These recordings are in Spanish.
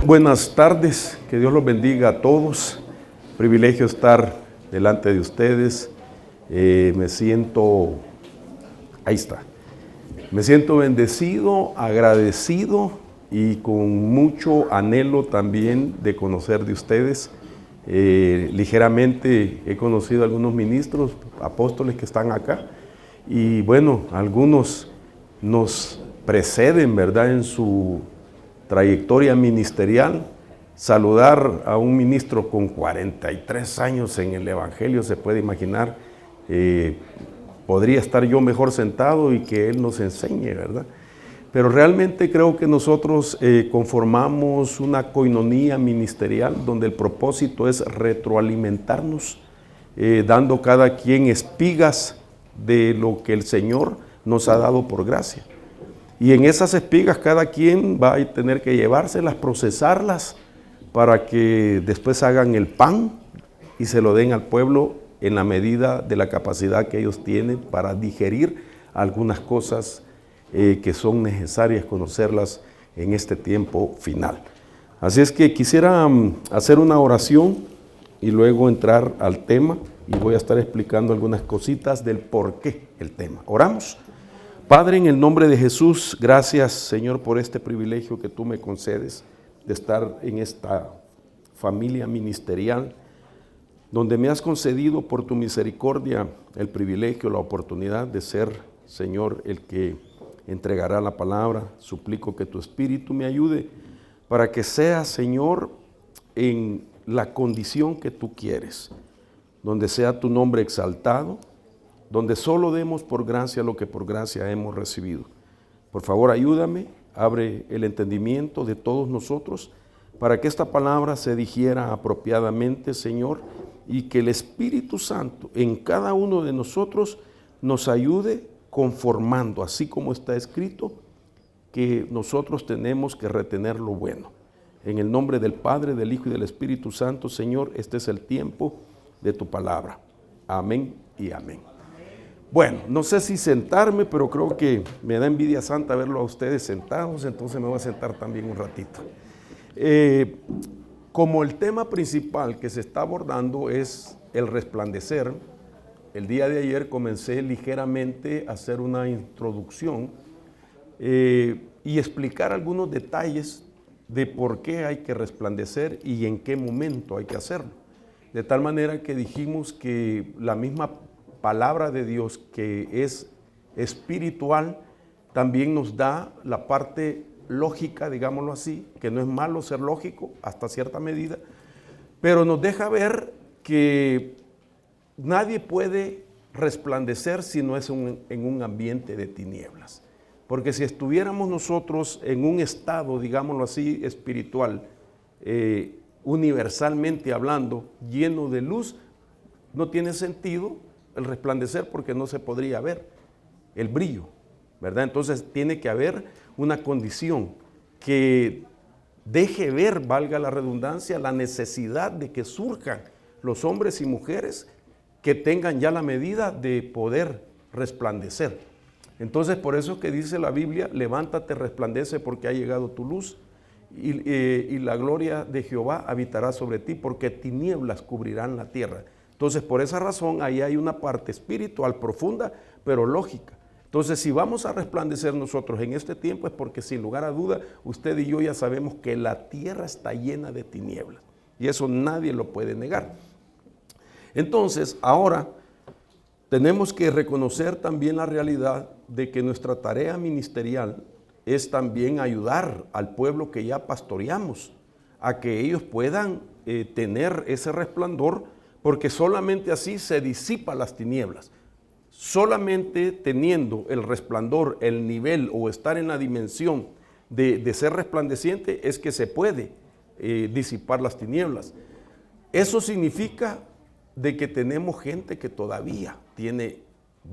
Buenas tardes, que Dios los bendiga a todos. Privilegio estar delante de ustedes. Me siento bendecido, agradecido y con mucho anhelo también de conocer de ustedes. Ligeramente he conocido a algunos ministros, apóstoles que están acá, y bueno, algunos nos preceden, ¿verdad?, en su trayectoria ministerial. Saludar a un ministro con 43 años en el Evangelio, se puede imaginar, podría estar yo mejor sentado y que él nos enseñe, ¿verdad? Pero realmente creo que nosotros conformamos una coinonía ministerial donde el propósito es retroalimentarnos, dando cada quien espigas de lo que el Señor nos ha dado por gracia. Y en esas espigas cada quien va a tener que llevárselas, procesarlas, para que después hagan el pan y se lo den al pueblo en la medida de la capacidad que ellos tienen para digerir algunas cosas que son necesarias conocerlas en este tiempo final. Así es que quisiera hacer una oración y luego entrar al tema, y voy a estar explicando algunas cositas del por qué el tema. Oramos. Padre, en el nombre de Jesús, gracias, Señor, por este privilegio que tú me concedes de estar en esta familia ministerial, donde me has concedido por tu misericordia el privilegio, la oportunidad de ser, Señor, el que entregará la palabra. Suplico que tu Espíritu me ayude para que sea, Señor, en la condición que tú quieres, donde sea tu nombre exaltado, donde solo demos por gracia lo que por gracia hemos recibido. Por favor, ayúdame, abre el entendimiento de todos nosotros para que esta palabra se digiera apropiadamente, Señor, y que el Espíritu Santo en cada uno de nosotros nos ayude conformando, así como está escrito, que nosotros tenemos que retener lo bueno. En el nombre del Padre, del Hijo y del Espíritu Santo, Señor, este es el tiempo de tu palabra. Amén y amén. Bueno, no sé si sentarme, pero creo que me da envidia santa verlo a ustedes sentados, entonces me voy a sentar también un ratito. Como el tema principal que se está abordando es el resplandecer, el día de ayer comencé ligeramente a hacer una introducción y explicar algunos detalles de por qué hay que resplandecer y en qué momento hay que hacerlo. De tal manera que dijimos que la misma palabra de Dios, que es espiritual, también nos da la parte lógica, digámoslo así, que no es malo ser lógico hasta cierta medida, pero nos deja ver que nadie puede resplandecer si no es en un ambiente de tinieblas. Porque si estuviéramos nosotros en un estado, digámoslo así, espiritual, universalmente hablando, lleno de luz, no tiene sentido el resplandecer, porque no se podría ver el brillo, ¿verdad? Entonces tiene que haber una condición que deje ver, valga la redundancia, la necesidad de que surjan los hombres y mujeres que tengan ya la medida de poder resplandecer. Entonces, por eso es que dice la Biblia: levántate, resplandece, porque ha llegado tu luz y la gloria de Jehová habitará sobre ti, porque tinieblas cubrirán la tierra. Entonces, por esa razón, ahí hay una parte espiritual profunda, pero lógica. Entonces, si vamos a resplandecer nosotros en este tiempo, es porque sin lugar a duda, usted y yo ya sabemos que la tierra está llena de tinieblas. Y eso nadie lo puede negar. Entonces, ahora tenemos que reconocer también la realidad de que nuestra tarea ministerial es también ayudar al pueblo que ya pastoreamos, a que ellos puedan tener ese resplandor, porque solamente así se disipan las tinieblas. Solamente teniendo el resplandor, el nivel o estar en la dimensión de ser resplandeciente es que se puede disipar las tinieblas. Eso significa de que tenemos gente que todavía tiene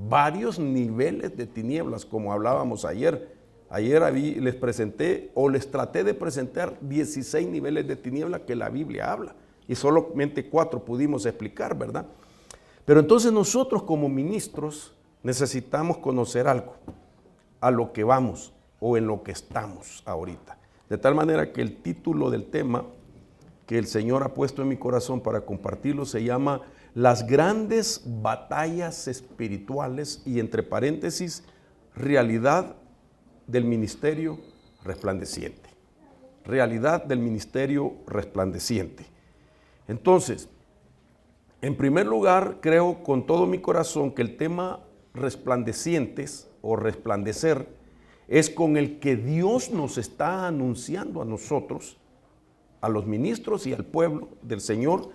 varios niveles de tinieblas, como hablábamos ayer. Ayer les presenté o les traté de presentar 16 niveles de tinieblas que la Biblia habla, y solamente 4 pudimos explicar, ¿verdad? Pero entonces nosotros como ministros necesitamos conocer algo, a lo que vamos o en lo que estamos ahorita. De tal manera que el título del tema que el Señor ha puesto en mi corazón para compartirlo se llama Las grandes batallas espirituales y entre paréntesis, realidad del ministerio resplandeciente. Realidad del ministerio resplandeciente. Entonces, en primer lugar, creo con todo mi corazón que el tema resplandecientes o resplandecer es con el que Dios nos está anunciando a nosotros, a los ministros y al pueblo del Señor,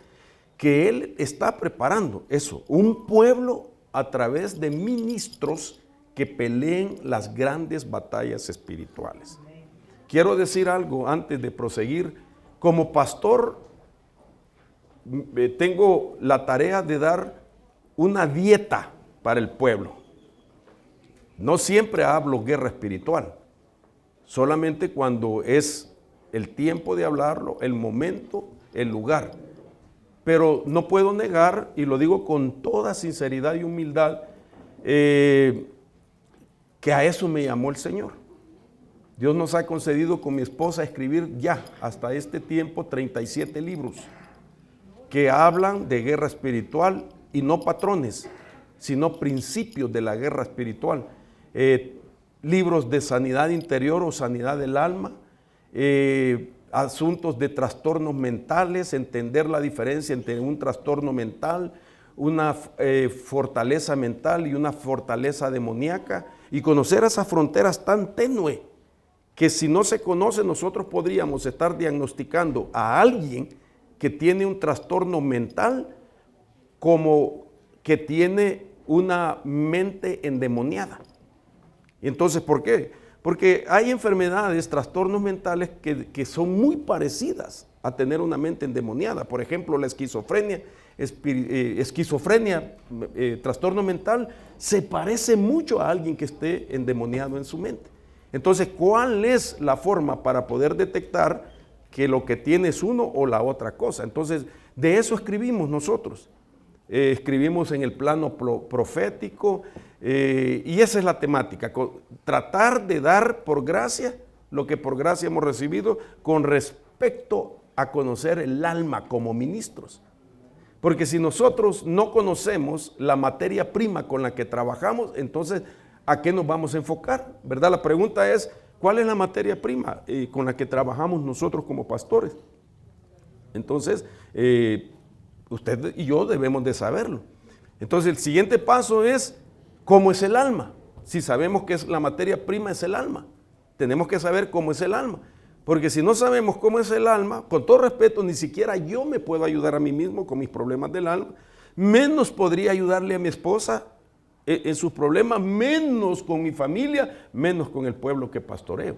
que Él está preparando eso, un pueblo a través de ministros que peleen las grandes batallas espirituales. Quiero decir algo antes de proseguir. Como pastor, tengo la tarea de dar una dieta para el pueblo. No siempre hablo guerra espiritual, solamente cuando es el tiempo de hablarlo, el momento, el lugar. Pero no puedo negar, y lo digo con toda sinceridad y humildad, que a eso me llamó el Señor. Dios nos ha concedido con mi esposa escribir ya hasta este tiempo 37 libros que hablan de guerra espiritual y no patrones, sino principios de la guerra espiritual. Libros de sanidad interior o sanidad del alma, asuntos de trastornos mentales, entender la diferencia entre un trastorno mental, una fortaleza mental y una fortaleza demoníaca, y conocer esas fronteras tan tenue que si no se conoce nosotros podríamos estar diagnosticando a alguien que tiene un trastorno mental como que tiene una mente endemoniada. Y entonces, ¿por qué? Porque hay enfermedades, trastornos mentales que son muy parecidas a tener una mente endemoniada. Por ejemplo, la esquizofrenia, trastorno mental, se parece mucho a alguien que esté endemoniado en su mente. Entonces, ¿cuál es la forma para poder detectar que lo que tiene es uno o la otra cosa? Entonces, de eso escribimos nosotros. Escribimos en el plano profético y esa es la temática, tratar de dar por gracia lo que por gracia hemos recibido con respecto a conocer el alma como ministros. Porque si nosotros no conocemos la materia prima con la que trabajamos, entonces ¿a qué nos vamos a enfocar? ¿Verdad? La pregunta es, ¿cuál es la materia prima con la que trabajamos nosotros como pastores? Entonces, usted y yo debemos de saberlo. Entonces, el siguiente paso es, ¿cómo es el alma? Si sabemos que la materia prima es el alma, tenemos que saber cómo es el alma. Porque si no sabemos cómo es el alma, con todo respeto, ni siquiera yo me puedo ayudar a mí mismo con mis problemas del alma, menos podría ayudarle a mi esposa en sus problemas, menos con mi familia, menos con el pueblo que pastoreo.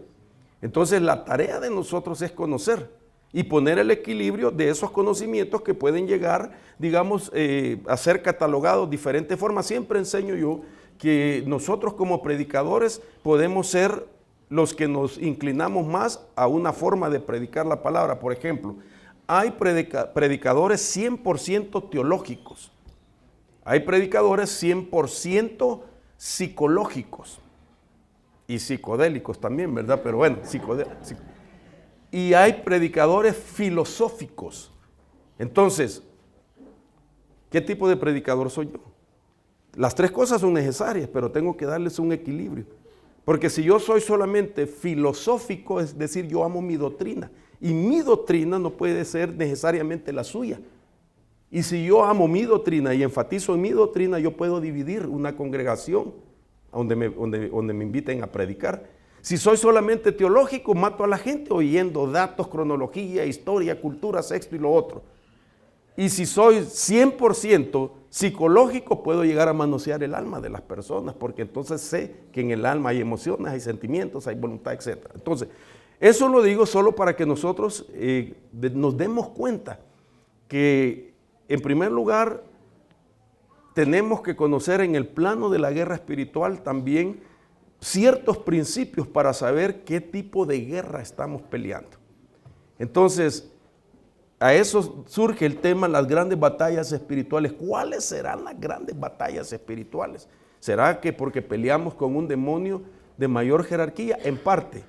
Entonces la tarea de nosotros es conocer y poner el equilibrio de esos conocimientos que pueden llegar, digamos, a ser catalogados de diferentes formas. Siempre enseño yo que nosotros como predicadores podemos ser los que nos inclinamos más a una forma de predicar la palabra. Por ejemplo, hay predicadores 100% teológicos. Hay predicadores 100% psicológicos y psicodélicos también, ¿verdad? Pero bueno, y hay predicadores filosóficos. Entonces, ¿qué tipo de predicador soy yo? Las tres cosas son necesarias, pero tengo que darles un equilibrio. Porque si yo soy solamente filosófico, es decir, yo amo mi doctrina, y mi doctrina no puede ser necesariamente la suya. Y si yo amo mi doctrina y enfatizo en mi doctrina, yo puedo dividir una congregación donde me inviten a predicar. Si soy solamente teológico, mato a la gente oyendo datos, cronología, historia, cultura, sexto y lo otro. Y si soy 100% psicológico, puedo llegar a manosear el alma de las personas, porque entonces sé que en el alma hay emociones, hay sentimientos, hay voluntad, etc. Entonces, eso lo digo solo para que nosotros nos demos cuenta que en primer lugar, tenemos que conocer en el plano de la guerra espiritual también ciertos principios para saber qué tipo de guerra estamos peleando. Entonces, a eso surge el tema, las grandes batallas espirituales. ¿Cuáles serán las grandes batallas espirituales? ¿Será que porque peleamos con un demonio de mayor jerarquía? En parte.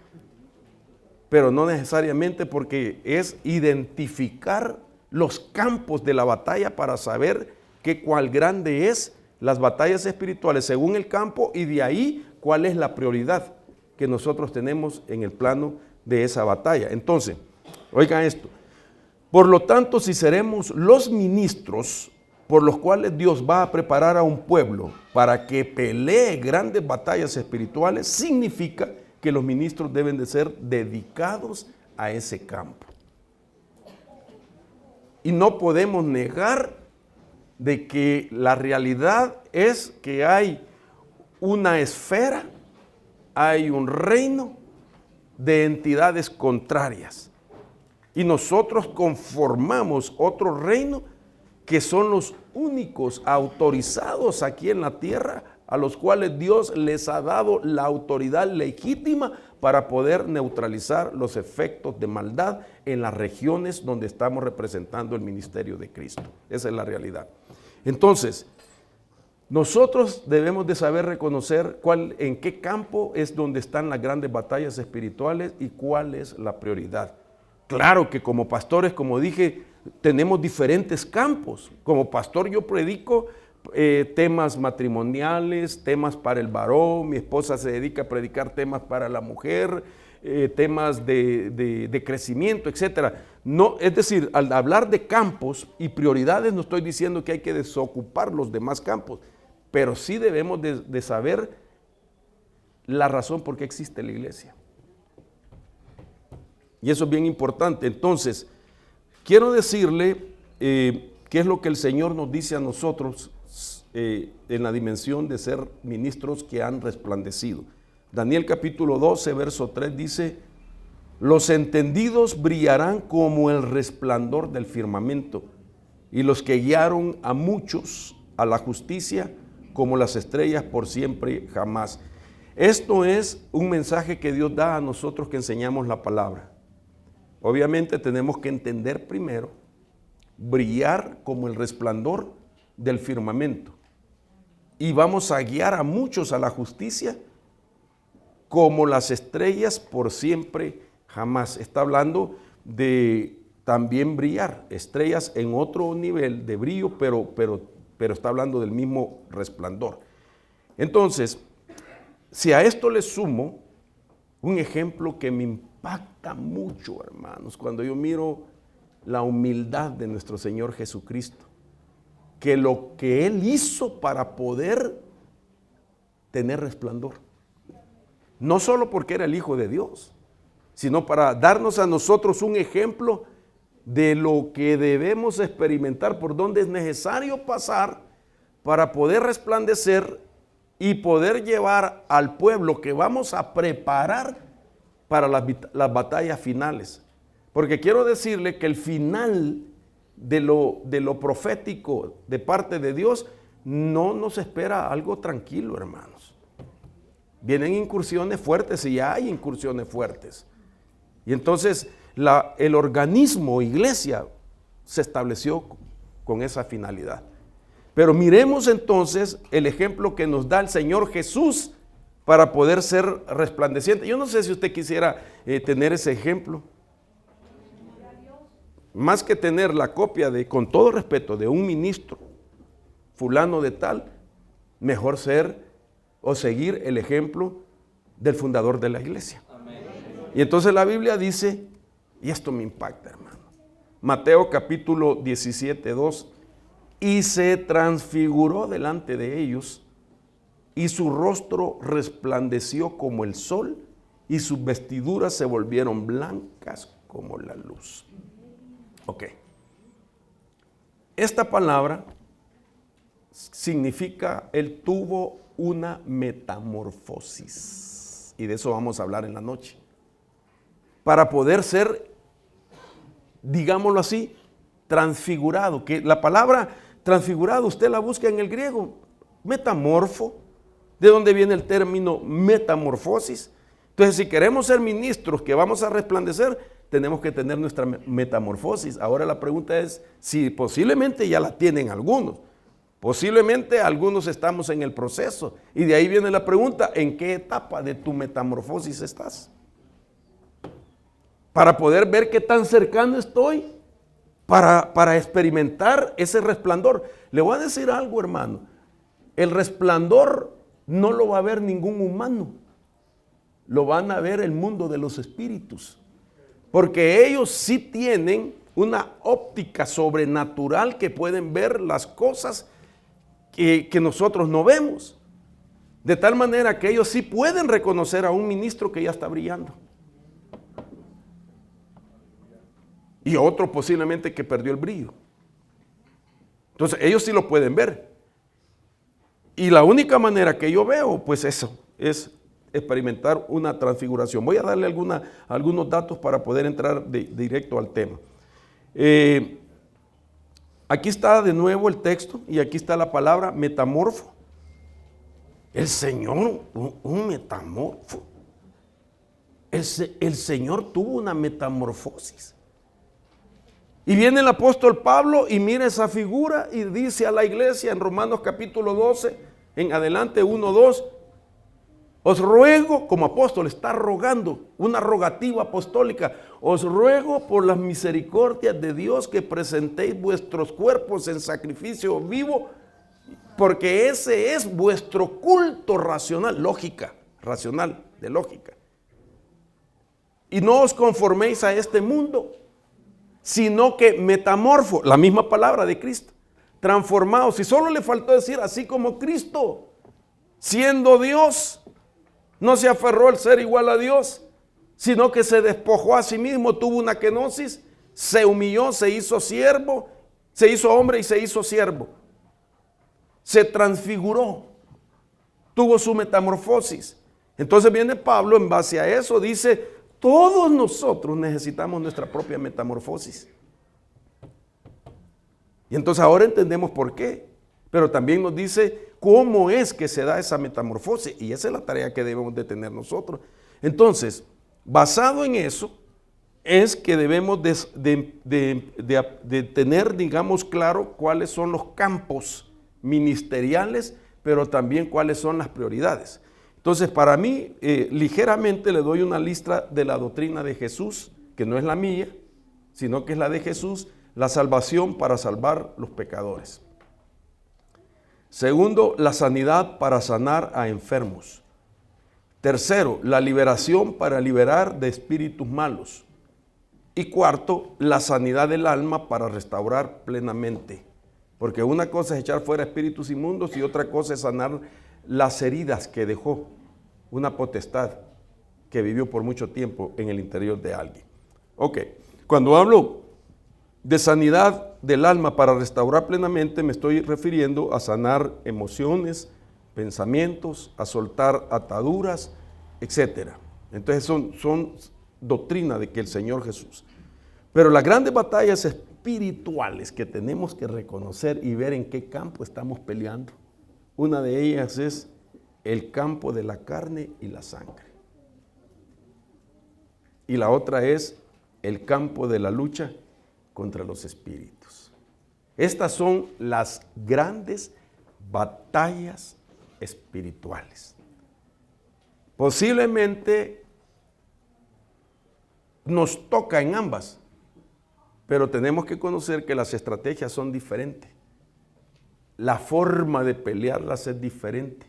pero no necesariamente, porque es identificar los campos de la batalla para saber cuál grande es las batallas espirituales según el campo, y de ahí cuál es la prioridad que nosotros tenemos en el plano de esa batalla. Entonces, oigan esto. Por lo tanto, si seremos los ministros por los cuales Dios va a preparar a un pueblo para que pelee grandes batallas espirituales, significa que los ministros deben de ser dedicados a ese campo. Y no podemos negar de que la realidad es que hay una esfera, hay un reino de entidades contrarias. Y nosotros conformamos otro reino que son los únicos autorizados aquí en la tierra, a los cuales Dios les ha dado la autoridad legítima para poder neutralizar los efectos de maldad en las regiones donde estamos representando el ministerio de Cristo. Esa es la realidad. Entonces, nosotros debemos de saber reconocer en qué campo es donde están las grandes batallas espirituales y cuál es la prioridad. Claro que como pastores, como dije, tenemos diferentes campos. Como pastor yo predico temas matrimoniales, temas para el varón, mi esposa se dedica a predicar temas para la mujer, temas de crecimiento, etc. No, es decir, al hablar de campos y prioridades, no estoy diciendo que hay que desocupar los demás campos, pero sí debemos de saber la razón por qué existe la iglesia. Y eso es bien importante. Entonces, quiero decirle qué es lo que el Señor nos dice a nosotros en la dimensión de ser ministros que han resplandecido. Daniel capítulo 12, verso 3 dice: los entendidos brillarán como el resplandor del firmamento, y los que guiaron a muchos a la justicia como las estrellas por siempre jamás. Esto es un mensaje que Dios da a nosotros que enseñamos la palabra. Obviamente tenemos que entender primero, brillar como el resplandor del firmamento. Y vamos a guiar a muchos a la justicia como las estrellas por siempre jamás. Está hablando de también brillar, estrellas en otro nivel de brillo, pero está hablando del mismo resplandor. Entonces, si a esto le sumo un ejemplo que me impacta mucho, hermanos, cuando yo miro la humildad de nuestro Señor Jesucristo, que lo que Él hizo para poder tener resplandor, no solo porque era el Hijo de Dios, sino para darnos a nosotros un ejemplo de lo que debemos experimentar, por donde es necesario pasar para poder resplandecer y poder llevar al pueblo que vamos a preparar para las batallas finales. Porque quiero decirle que el final de lo profético de parte de Dios no nos espera algo tranquilo, hermanos. Vienen incursiones fuertes y ya hay incursiones fuertes. Y entonces el organismo iglesia se estableció con esa finalidad. Pero miremos entonces el ejemplo que nos da el Señor Jesús para poder ser resplandeciente. Yo no sé si usted quisiera tener ese ejemplo. Más que tener la copia con todo respeto, de un ministro fulano de tal, mejor ser o seguir el ejemplo del fundador de la iglesia. Amén. Y entonces la Biblia dice, y esto me impacta, hermano, Mateo capítulo 17, 2, y se transfiguró delante de ellos, y su rostro resplandeció como el sol, y sus vestiduras se volvieron blancas como la luz. Ok. Esta palabra significa, él tuvo una metamorfosis. Y de eso vamos a hablar en la noche. Para poder ser, digámoslo así, transfigurado. Que la palabra transfigurado usted la busca en el griego, metamorfo, de donde viene el término metamorfosis. Entonces, si queremos ser ministros que vamos a resplandecer, tenemos que tener nuestra metamorfosis. Ahora la pregunta es si posiblemente ya la tienen algunos. Posiblemente algunos estamos en el proceso. Y de ahí viene la pregunta, ¿en qué etapa de tu metamorfosis estás? para poder ver qué tan cercano estoy, para experimentar ese resplandor. Le voy a decir algo, hermano. El resplandor no lo va a ver ningún humano. Lo van a ver el mundo de los espíritus. Porque ellos sí tienen una óptica sobrenatural que pueden ver las cosas que nosotros no vemos. De tal manera que ellos sí pueden reconocer a un ministro que ya está brillando. Y otro posiblemente que perdió el brillo. Entonces ellos sí lo pueden ver. Y la única manera que yo veo, pues eso, es experimentar una transfiguración. Voy a darle algunos datos para poder entrar directo al tema. Aquí está de nuevo el texto y aquí está la palabra metamorfo. El Señor, un metamorfo. El Señor tuvo una metamorfosis. Y viene el apóstol Pablo y mira esa figura y dice a la iglesia en Romanos capítulo 12, en adelante 1-2, os ruego, como apóstol está rogando, una rogativa apostólica, os ruego por las misericordias de Dios que presentéis vuestros cuerpos en sacrificio vivo, porque ese es vuestro culto racional, racional, de lógica. Y no os conforméis a este mundo, sino que metamorfo, la misma palabra de Cristo, transformados. Y solo le faltó decir, así como Cristo, siendo Dios, no se aferró al ser igual a Dios, sino que se despojó a sí mismo, tuvo una kenosis, se humilló, se hizo siervo, se hizo hombre y se hizo siervo. Se transfiguró, tuvo su metamorfosis. Entonces viene Pablo en base a eso, dice, todos nosotros necesitamos nuestra propia metamorfosis. Y entonces ahora entendemos por qué, pero también nos dice cómo es que se da esa metamorfosis, y esa es la tarea que debemos de tener nosotros. Entonces, basado en eso, es que debemos de tener, digamos, claro cuáles son los campos ministeriales, pero también cuáles son las prioridades. Entonces, para mí, ligeramente le doy una lista de la doctrina de Jesús, que no es la mía, sino que es la de Jesús, la salvación para salvar los pecadores. Segundo, la sanidad para sanar a enfermos. Tercero, la liberación para liberar de espíritus malos. Y cuarto, la sanidad del alma para restaurar plenamente. Porque una cosa es echar fuera espíritus inmundos y otra cosa es sanar las heridas que dejó una potestad que vivió por mucho tiempo en el interior de alguien. Ok, cuando hablo de sanidad del alma para restaurar plenamente, me estoy refiriendo a sanar emociones, pensamientos, a soltar ataduras, etc. Entonces son doctrina de que el Señor Jesús. Pero las grandes batallas espirituales que tenemos que reconocer y ver en qué campo estamos peleando, una de ellas es el campo de la carne y la sangre. Y la otra es el campo de la lucha contra los espíritus. Estas son las grandes batallas espirituales. Posiblemente nos toca en ambas, pero tenemos que conocer que las estrategias son diferentes. La forma de pelearlas es diferente.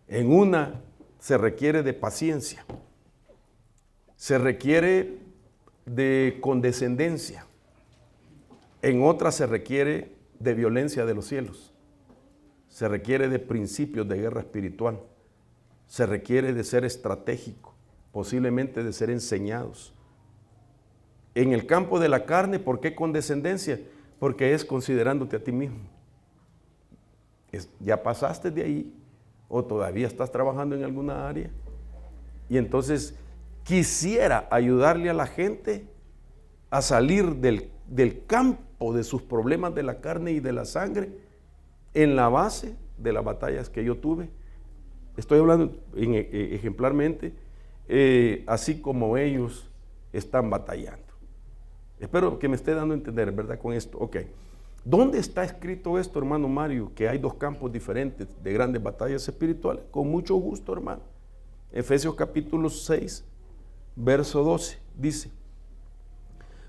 En una se requiere de paciencia, se requiere de condescendencia, en otra se requiere de violencia de los cielos, se requiere de principios de guerra espiritual, se requiere de ser estratégico, posiblemente de ser enseñados. En el campo de la carne, ¿por qué condescendencia? Porque es considerándote a ti mismo. Ya pasaste de ahí o todavía estás trabajando en alguna área. Y entonces quisiera ayudarle a la gente a salir del campo de sus problemas de la carne y de la sangre en la base de las batallas que yo tuve. Estoy hablando ejemplarmente, así como ellos están batallando. Espero que me esté dando a entender, ¿verdad? Con esto, ok. ¿Dónde está escrito esto, hermano Mario? Que hay dos campos diferentes de grandes batallas espirituales. Con mucho gusto, hermano. Efesios capítulo 6, verso 12. dice,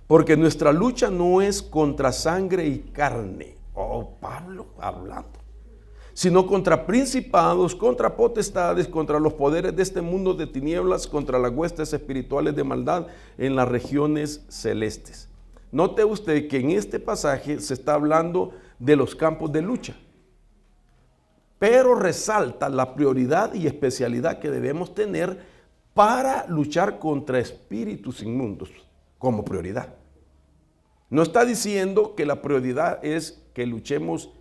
porque nuestra lucha no es contra sangre y carne, Pablo hablando, sino contra principados, contra potestades, contra los poderes de este mundo de tinieblas, contra las huestes espirituales de maldad en las regiones celestes. Note usted que en este pasaje se está hablando de los campos de lucha, pero resalta la prioridad y especialidad que debemos tener para luchar contra espíritus inmundos como prioridad. No está diciendo que la prioridad es que luchemos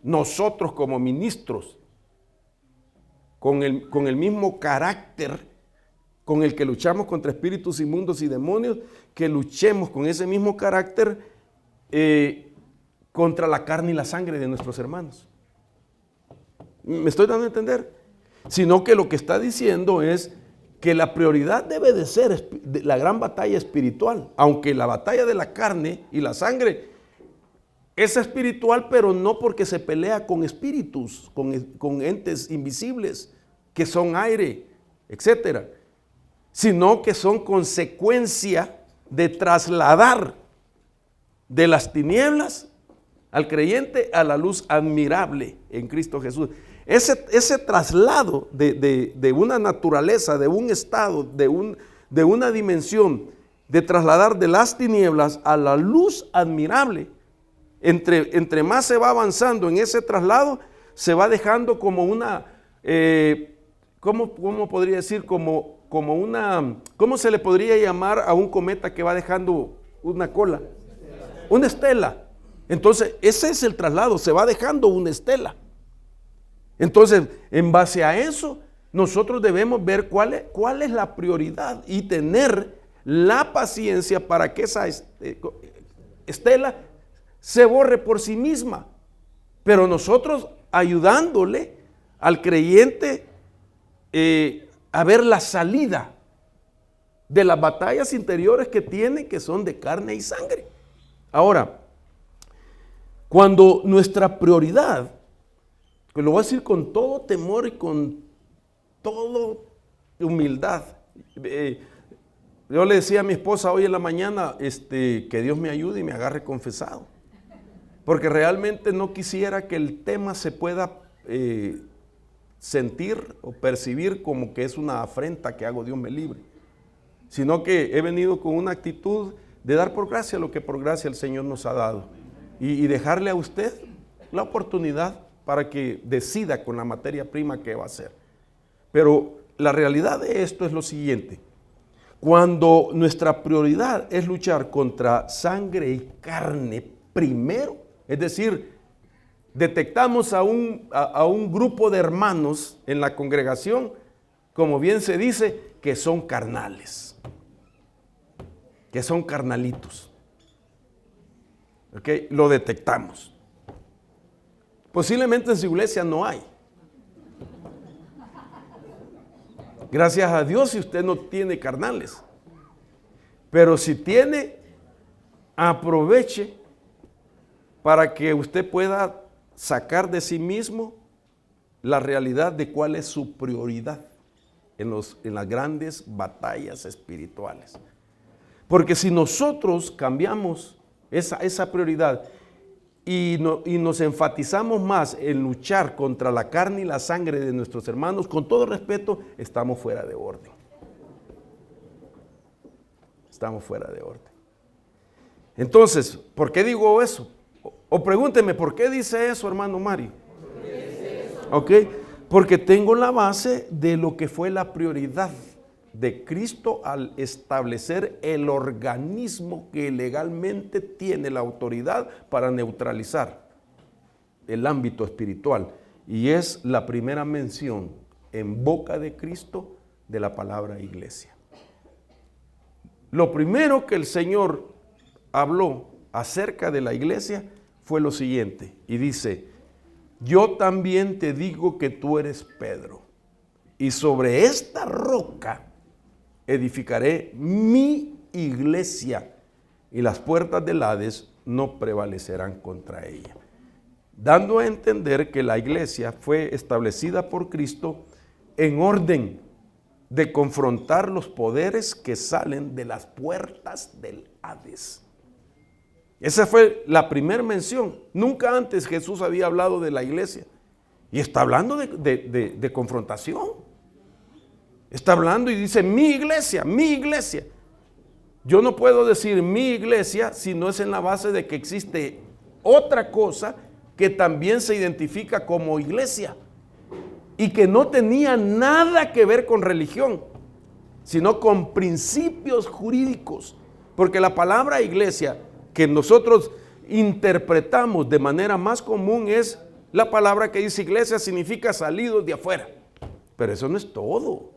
nosotros como ministros con el mismo carácter con el que luchamos contra espíritus inmundos y demonios, que luchemos con ese mismo carácter contra la carne y la sangre de nuestros hermanos. ¿Me estoy dando a entender? Sino que lo que está diciendo es que la prioridad debe de ser la gran batalla espiritual, aunque la batalla de la carne y la sangre es espiritual, pero no porque se pelea con espíritus, con entes invisibles que son aire, etcétera, sino que son consecuencia de trasladar de las tinieblas al creyente a la luz admirable en Cristo Jesús. Ese traslado de una naturaleza, de un estado, de una dimensión, de trasladar de las tinieblas a la luz admirable, entre más se va avanzando en ese traslado, se va dejando como una, ¿cómo podría decir? Como una, ¿cómo se le podría llamar a un cometa que va dejando una cola? Una estela. Entonces, ese es el traslado, se va dejando una estela. Entonces, en base a eso, nosotros debemos ver cuál es la prioridad y tener la paciencia para que esa estela se borre por sí misma. Pero nosotros ayudándole al creyente a ver la salida de las batallas interiores que tiene, que son de carne y sangre. Ahora, cuando nuestra prioridad, que lo voy a decir con todo temor y con toda humildad. Yo le decía a mi esposa hoy en la mañana que Dios me ayude y me agarre confesado. Porque realmente no quisiera que el tema se pueda sentir o percibir como que es una afrenta que hago, Dios me libre. Sino que he venido con una actitud de dar por gracia lo que por gracia el Señor nos ha dado. Y dejarle a usted la oportunidad para que decida con la materia prima qué va a hacer. Pero la realidad de esto es lo siguiente. Cuando nuestra prioridad es luchar contra sangre y carne primero, es decir, detectamos a un grupo de hermanos en la congregación, como bien se dice, que son carnales, que son carnalitos. ¿Ok? Lo detectamos. Posiblemente en su iglesia no hay. Gracias a Dios si usted no tiene carnales. Pero si tiene, aproveche para que usted pueda sacar de sí mismo la realidad de cuál es su prioridad en las grandes batallas espirituales. Porque si nosotros cambiamos esa prioridad y nos enfatizamos más en luchar contra la carne y la sangre de nuestros hermanos, con todo respeto, estamos fuera de orden. Estamos fuera de orden. Entonces, ¿por qué digo eso? O pregúnteme, ¿por qué dice eso, hermano Mario? ¿Ok? Porque tengo la base de lo que fue la prioridad de Cristo al establecer el organismo que legalmente tiene la autoridad para neutralizar el ámbito espiritual. Y es la primera mención en boca de Cristo de la palabra iglesia. Lo primero que el Señor habló acerca de la iglesia fue lo siguiente, y dice: yo también te digo que tú eres Pedro, y sobre esta roca edificaré mi iglesia, y las puertas del Hades no prevalecerán contra ella. Dando a entender que la iglesia fue establecida por Cristo en orden, de confrontar los poderes que salen de las puertas del Hades. Esa fue la primera mención. Nunca antes Jesús había hablado de la iglesia. Y está hablando de confrontación. Está hablando y dice, mi iglesia, mi iglesia. Yo no puedo decir mi iglesia si no es en la base de que existe otra cosa que también se identifica como iglesia y que no tenía nada que ver con religión, sino con principios jurídicos. Porque la palabra iglesia que nosotros interpretamos de manera más común es la palabra que dice iglesia, significa salidos de afuera. Pero eso no es todo.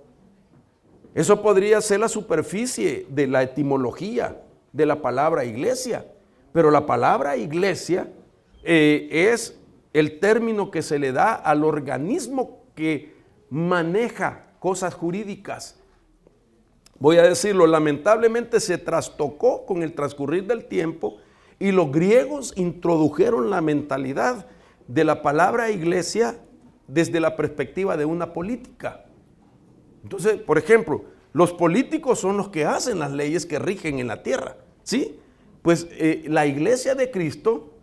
Eso podría ser la superficie de la etimología de la palabra iglesia. Pero la palabra iglesia es el término que se le da al organismo que maneja cosas jurídicas. Voy a decirlo, lamentablemente se trastocó con el transcurrir del tiempo y los griegos introdujeron la mentalidad de la palabra iglesia desde la perspectiva de una política. Entonces, por ejemplo, los políticos son los que hacen las leyes que rigen en la tierra, ¿sí? Pues la iglesia de Cristo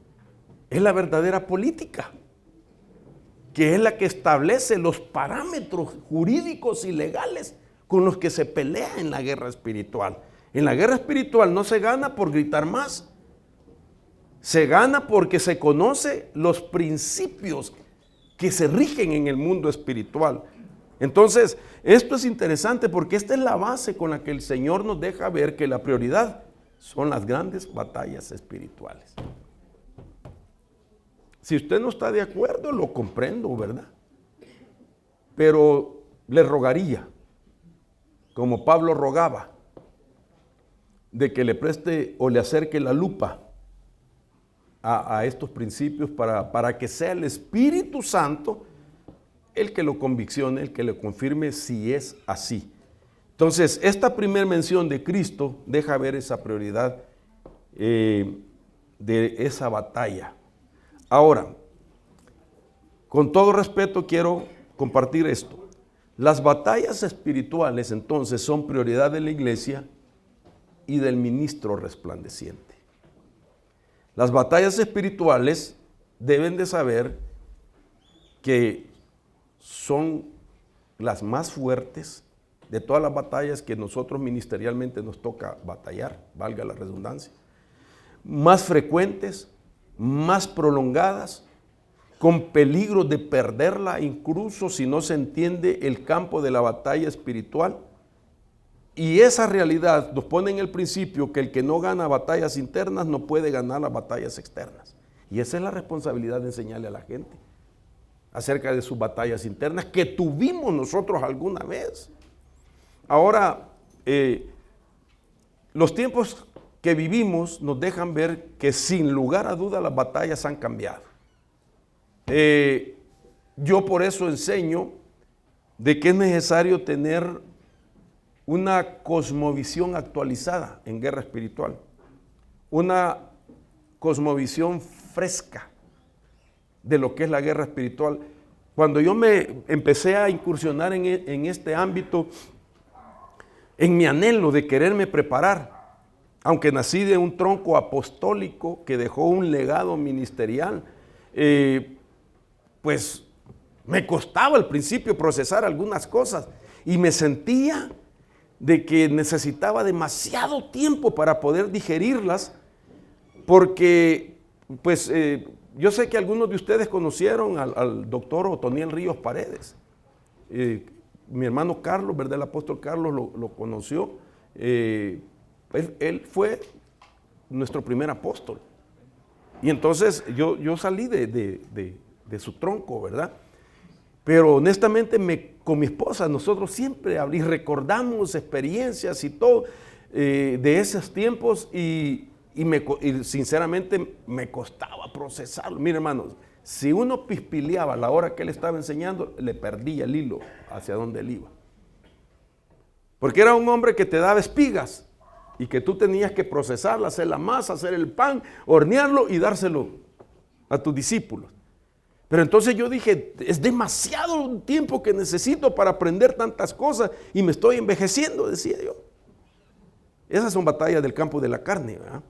es la verdadera política, que es la que establece los parámetros jurídicos y legales con los que se pelea en la guerra espiritual. En la guerra espiritual no se gana por gritar más, se gana porque se conoce los principios que se rigen en el mundo espiritual. Entonces, esto es interesante porque esta es la base con la que el Señor nos deja ver que la prioridad son las grandes batallas espirituales. Si usted no está de acuerdo, lo comprendo, ¿verdad? Pero le rogaría, como Pablo rogaba, de que le preste o le acerque la lupa a estos principios para que sea el Espíritu Santo el que lo conviccione, el que lo confirme si es así. Entonces, esta primera mención de Cristo deja ver esa prioridad de esa batalla. Ahora, con todo respeto quiero compartir esto. Las batallas espirituales entonces son prioridad de la iglesia y del ministro resplandeciente. Las batallas espirituales deben de saber que son las más fuertes de todas las batallas que nosotros ministerialmente nos toca batallar, valga la redundancia, más frecuentes, más prolongadas, con peligro de perderla incluso si no se entiende el campo de la batalla espiritual. Y esa realidad nos pone en el principio que el que no gana batallas internas no puede ganar las batallas externas. Y esa es la responsabilidad de enseñarle a la gente acerca de sus batallas internas que tuvimos nosotros alguna vez. Ahora, los tiempos que vivimos nos dejan ver que sin lugar a duda las batallas han cambiado. Yo por eso enseño de que es necesario tener una cosmovisión actualizada en guerra espiritual, una cosmovisión fresca de lo que es la guerra espiritual. Cuando yo me empecé a incursionar en este ámbito, en mi anhelo de quererme preparar, aunque nací de un tronco apostólico que dejó un legado ministerial, pues me costaba al principio procesar algunas cosas y me sentía de que necesitaba demasiado tiempo para poder digerirlas, porque pues yo sé que algunos de ustedes conocieron al doctor Otoniel Ríos Paredes. Mi hermano Carlos, ¿verdad? El apóstol Carlos lo conoció. Él fue nuestro primer apóstol. Y entonces yo salí de su tronco, ¿verdad? Pero honestamente con mi esposa nosotros siempre y recordamos experiencias y todo de esos tiempos y sinceramente me costaba procesarlo. Mire, hermanos, si uno pispileaba a la hora que él estaba enseñando, le perdía el hilo hacia donde él iba. Porque era un hombre que te daba espigas y que tú tenías que procesarla, hacer la masa, hacer el pan, hornearlo y dárselo a tus discípulos. Pero entonces yo dije, es demasiado tiempo que necesito para aprender tantas cosas y me estoy envejeciendo, decía yo. Esas son batallas del campo de la carne, ¿verdad?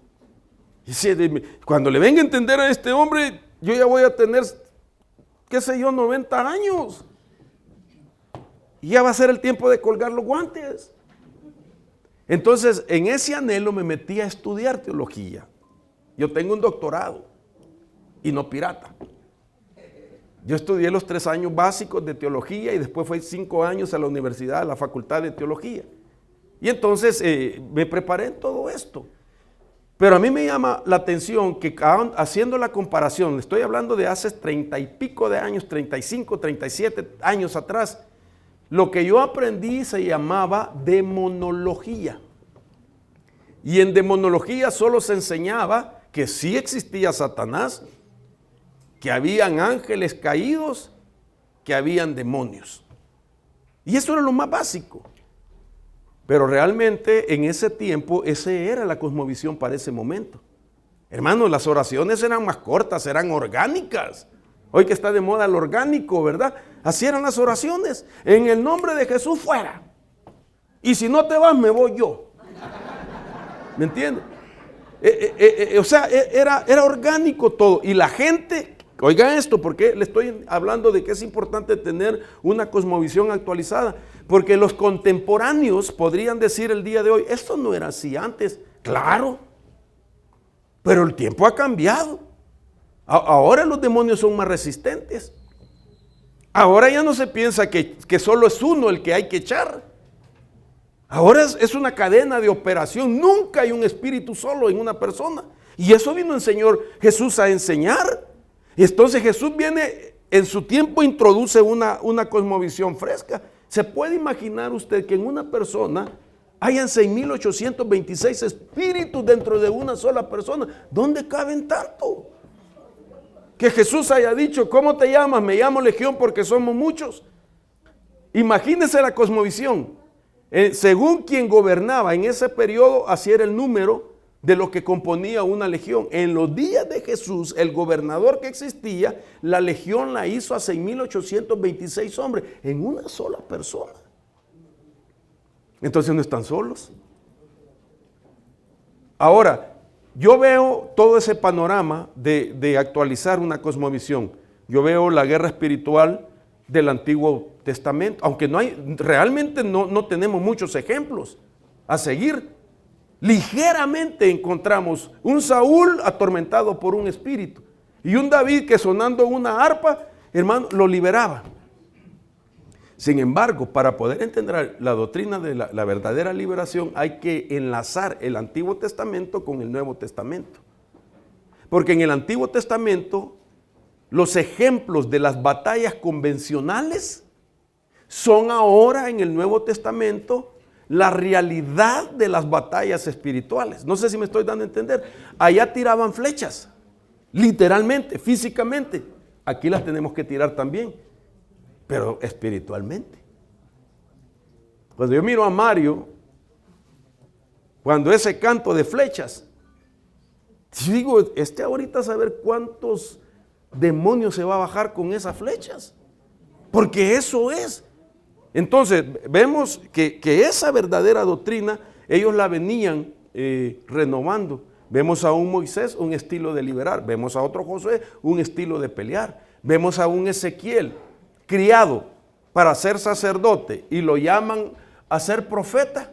Y cuando le venga a entender a este hombre, yo ya voy a tener, qué sé yo, 90 años. Y ya va a ser el tiempo de colgar los guantes. Entonces, en ese anhelo me metí a estudiar teología. Yo tengo un doctorado y no pirata. Yo estudié los 3 años básicos de teología y después fue 5 años a la universidad, a la facultad de teología. Y entonces me preparé en todo esto. Pero a mí me llama la atención que haciendo la comparación, estoy hablando de hace 30 y pico de años, 35, 37 años atrás, lo que yo aprendí se llamaba demonología. Y en demonología solo se enseñaba que sí existía Satanás, que habían ángeles caídos, que habían demonios. Y eso era lo más básico. Pero realmente en ese tiempo, esa era la cosmovisión para ese momento. Hermanos, las oraciones eran más cortas, eran orgánicas. Hoy que está de moda lo orgánico, ¿verdad? Así eran las oraciones. En el nombre de Jesús fuera. Y si no te vas, me voy yo. ¿Me entiendes? O sea, era orgánico todo. Y la gente, oiga esto, porque le estoy hablando de que es importante tener una cosmovisión actualizada. Porque los contemporáneos podrían decir el día de hoy, esto no era así antes. Claro, pero el tiempo ha cambiado. Ahora los demonios son más resistentes. Ahora ya no se piensa que solo es uno el que hay que echar. Ahora es una cadena de operación. Nunca hay un espíritu solo en una persona. Y eso vino el Señor Jesús a enseñar. Y entonces Jesús viene, en su tiempo introduce una cosmovisión fresca. ¿Se puede imaginar usted que en una persona hayan 6,826 espíritus dentro de una sola persona? ¿Dónde caben tanto? Que Jesús haya dicho, ¿cómo te llamas? Me llamo Legión porque somos muchos. Imagínese la cosmovisión. Según quien gobernaba en ese periodo, así era el número de lo que componía una legión. En los días de Jesús, el gobernador que existía, la legión la hizo a 6,826 hombres en una sola persona. Entonces no están solos. Ahora, yo veo todo ese panorama de actualizar una cosmovisión. Yo veo la guerra espiritual del Antiguo Testamento, aunque realmente no tenemos muchos ejemplos a seguir. Ligeramente encontramos un Saúl atormentado por un espíritu y un David que sonando una arpa, hermano, lo liberaba. Sin embargo, para poder entender la doctrina de la verdadera liberación, hay que enlazar el Antiguo Testamento con el Nuevo Testamento. Porque en el Antiguo Testamento, los ejemplos de las batallas convencionales son ahora en el Nuevo Testamento la realidad de las batallas espirituales. No sé si me estoy dando a entender. Allá tiraban flechas, literalmente, físicamente. Aquí las tenemos que tirar también, pero espiritualmente. Cuando yo miro a Mario, cuando ese canto de flechas, yo digo, ahorita a saber cuántos demonios se va a bajar con esas flechas, porque eso es. Entonces, vemos que esa verdadera doctrina, ellos la venían renovando. Vemos a un Moisés un estilo de liberar, vemos a otro Josué un estilo de pelear, vemos a un Ezequiel criado para ser sacerdote y lo llaman a ser profeta.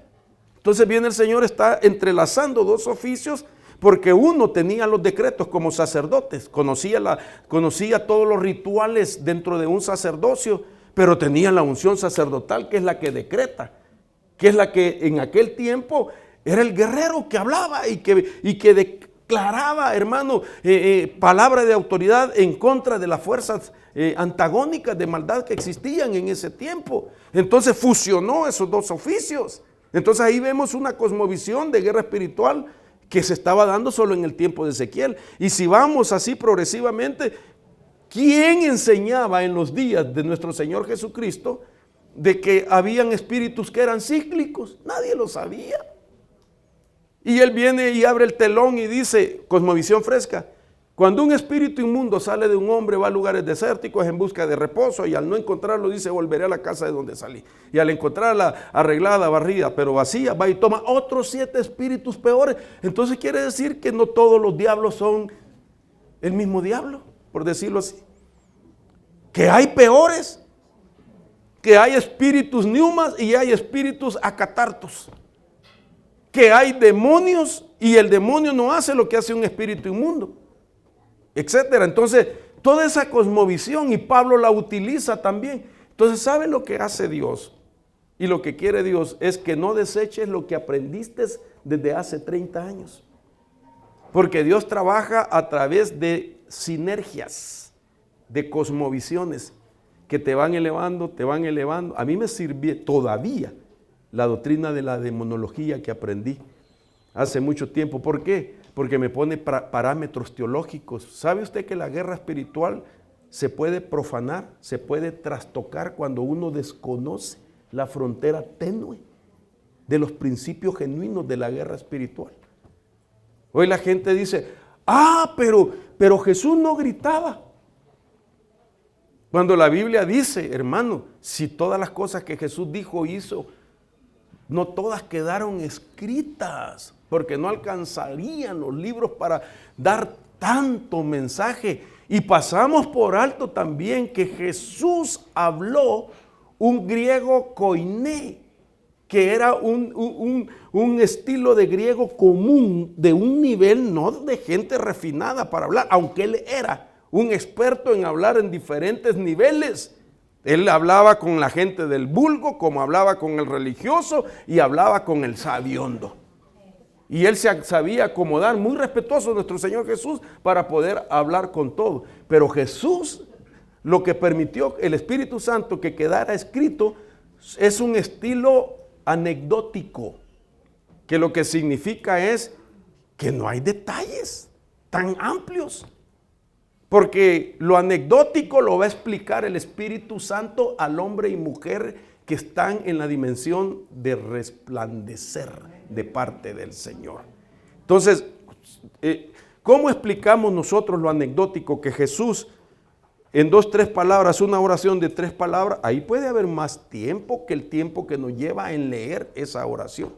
Entonces viene el Señor, está entrelazando dos oficios, porque uno tenía los decretos como sacerdotes, conocía todos los rituales dentro de un sacerdocio, pero tenía la unción sacerdotal, que es la que decreta, que es la que en aquel tiempo era el guerrero que hablaba y que declaraba, hermano, palabra de autoridad en contra de las fuerzas antagónicas de maldad que existían en ese tiempo. Entonces fusionó esos dos oficios. Entonces ahí vemos una cosmovisión de guerra espiritual que se estaba dando solo en el tiempo de Ezequiel. Y si vamos así progresivamente, ¿quién enseñaba en los días de nuestro Señor Jesucristo de que habían espíritus que eran cíclicos? Nadie lo sabía. Y Él viene y abre el telón y dice, cosmovisión fresca, Cuando un espíritu inmundo sale de un hombre, va a lugares desérticos en busca de reposo y al no encontrarlo dice, volveré a la casa de donde salí. Y al encontrarla arreglada, barrida, pero vacía, va y toma otros 7 espíritus peores. Entonces quiere decir que no todos los diablos son el mismo diablo, por decirlo así. Que hay peores, que hay espíritus neumas y hay espíritus acatartos. Que hay demonios y el demonio no hace lo que hace un espíritu inmundo, etcétera. Entonces, toda esa cosmovisión, y Pablo la utiliza también. Entonces, ¿sabe lo que hace Dios? Y lo que quiere Dios es que no deseches lo que aprendiste desde hace 30 años. Porque Dios trabaja a través de sinergias, de cosmovisiones que te van elevando, te van elevando. A mí me sirve todavía la doctrina de la demonología que aprendí hace mucho tiempo. ¿Por qué? Porque me pone parámetros teológicos. ¿Sabe usted que la guerra espiritual se puede profanar, se puede trastocar cuando uno desconoce la frontera tenue de los principios genuinos de la guerra espiritual? Hoy la gente dice, pero Jesús no gritaba. Cuando la Biblia dice, hermano, si todas las cosas que Jesús dijo, hizo, no todas quedaron escritas, porque no alcanzarían los libros para dar tanto mensaje. Y pasamos por alto también que Jesús habló un griego koiné, que era un estilo de griego común, de un nivel no de gente refinada para hablar, aunque él era un experto en hablar en diferentes niveles. Él hablaba con la gente del vulgo, como hablaba con el religioso y hablaba con el sabiondo. Y él se sabía acomodar, muy respetuoso nuestro Señor Jesús, para poder hablar con todo. Pero Jesús, lo que permitió el Espíritu Santo que quedara escrito, es un estilo anecdótico, que lo que significa es que no hay detalles tan amplios. Porque lo anecdótico lo va a explicar el Espíritu Santo al hombre y mujer que están en la dimensión de resplandecer de parte del Señor. Entonces, ¿cómo explicamos nosotros lo anecdótico? Que Jesús, en 2, 3 palabras, una oración de 3 palabras, ahí puede haber más tiempo que el tiempo que nos lleva en leer esa oración.